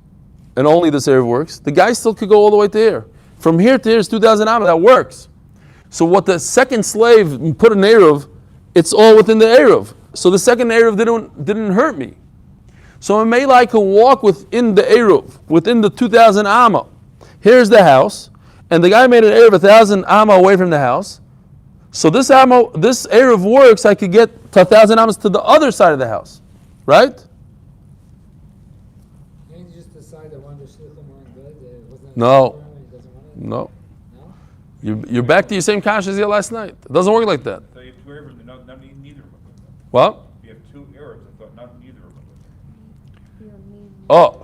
and only this Eruv works, the guy still could go all the way to here. From here to here is 2,000 amma. That works. So what the second slave put in Eruv, it's all within the Eruv. So the second Eruv didn't hurt me. So a Melai can walk within the Eruv, within the 2,000 amma. Here's the house, and the guy made an Eruv 1,000 amma away from the house. So this Eruv works, I could get to 1,000 ammas to the other side of the house. Right? Can't you just decide that one of the shluchim weren't good? It wasn't No. he doesn't want it? No. No? You're back to your same kash as you had last night. It doesn't work like that. So you have two Arabs, neither of them. What? You have two Arabs, I thought neither of them. Oh.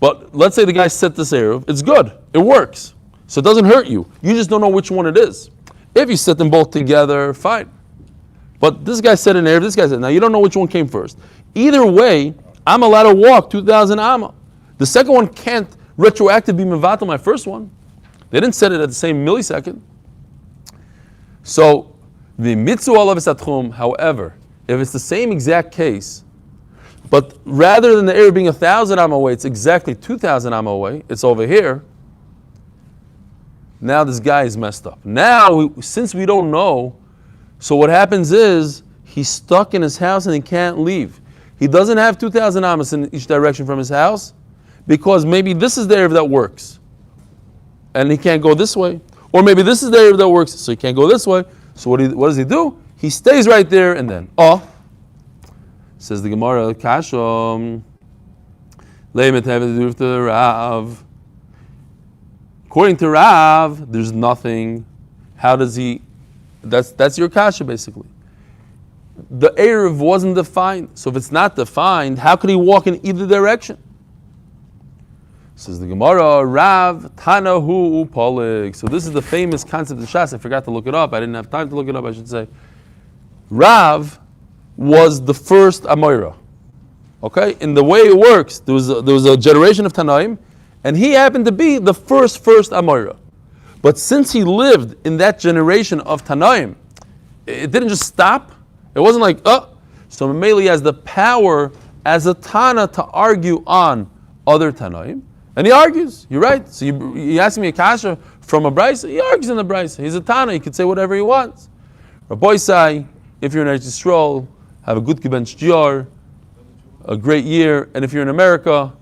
But let's say the guy set this Eruv. It's good. It works. So it doesn't hurt you. You just don't know which one it is. If you set them both together, fine. But this guy set an Eruv, this guy said, now you don't know which one came first. Either way, I'm allowed to walk 2,000 amma. The second one can't retroactively be mevatel my first one. They didn't set it at the same millisecond. So, the mitzu olav esatchum, however, if it's the same exact case, but rather than the Eruv being 1,000 amma away, it's exactly 2,000 amma away, it's over here, now this guy is messed up. Now, since we don't know, so what happens is, he's stuck in his house and he can't leave. He doesn't have 2,000 ammas in each direction from his house, because maybe this is the Eruv that works, and he can't go this way. Or maybe this is the Eruv that works, so he can't go this way. So what does he do? He stays right there, and then, says the Gemara, Kashom, Leimet have to do with the Rav. According to Rav, there's nothing. How does he? That's your kasha basically. The Eruv wasn't defined, so if it's not defined, how could he walk in either direction? Says the Gemara, Rav Tanahu Upolik. So this is the famous concept of Shas. I forgot to look it up. I didn't have time to look it up, I should say. Rav was the first Amoira. Okay, in the way it works, there was a generation of Tanaim, and he happened to be the first Amora. But since he lived in that generation of Tanaim, it didn't just stop. It wasn't like, so Mameli has the power as a Tana to argue on other Tanaim, and he argues. You're right. So you ask me a kasha from a brisa, he argues in the brisa. He's a Tana. He can say whatever he wants. Rabbi say, if you're in Eretz Yisrael, have a good kibbutz jar, a great year, and if you're in America,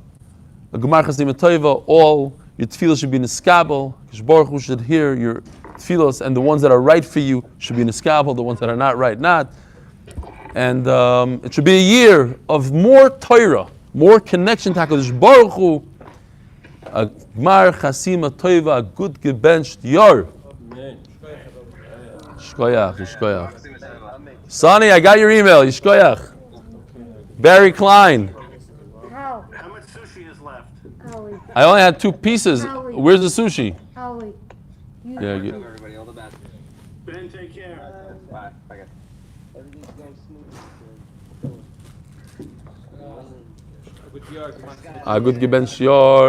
a Gemar Chasim Tova, all your tefillos should be niskabel. Baruch Hu should hear your tefillos, and the ones that are right for you should be niskabel. The ones that are not right, not. And it should be a year of more Torah, more connection to HaKadosh Baruch Hu. A Gemar Chasim Tova, a good gebenched yar. Yishkoyach. Sonny, I got your email. Yishkoyach. Barry Klein. How? How much sushi is left? Howie. I only had 2 pieces. Howie. Where's the sushi? Howie. You Yeah, good. Everybody, all the best. Ben, take care. Bye. Bye, guys. Everything's going smooth. A good gebench yar.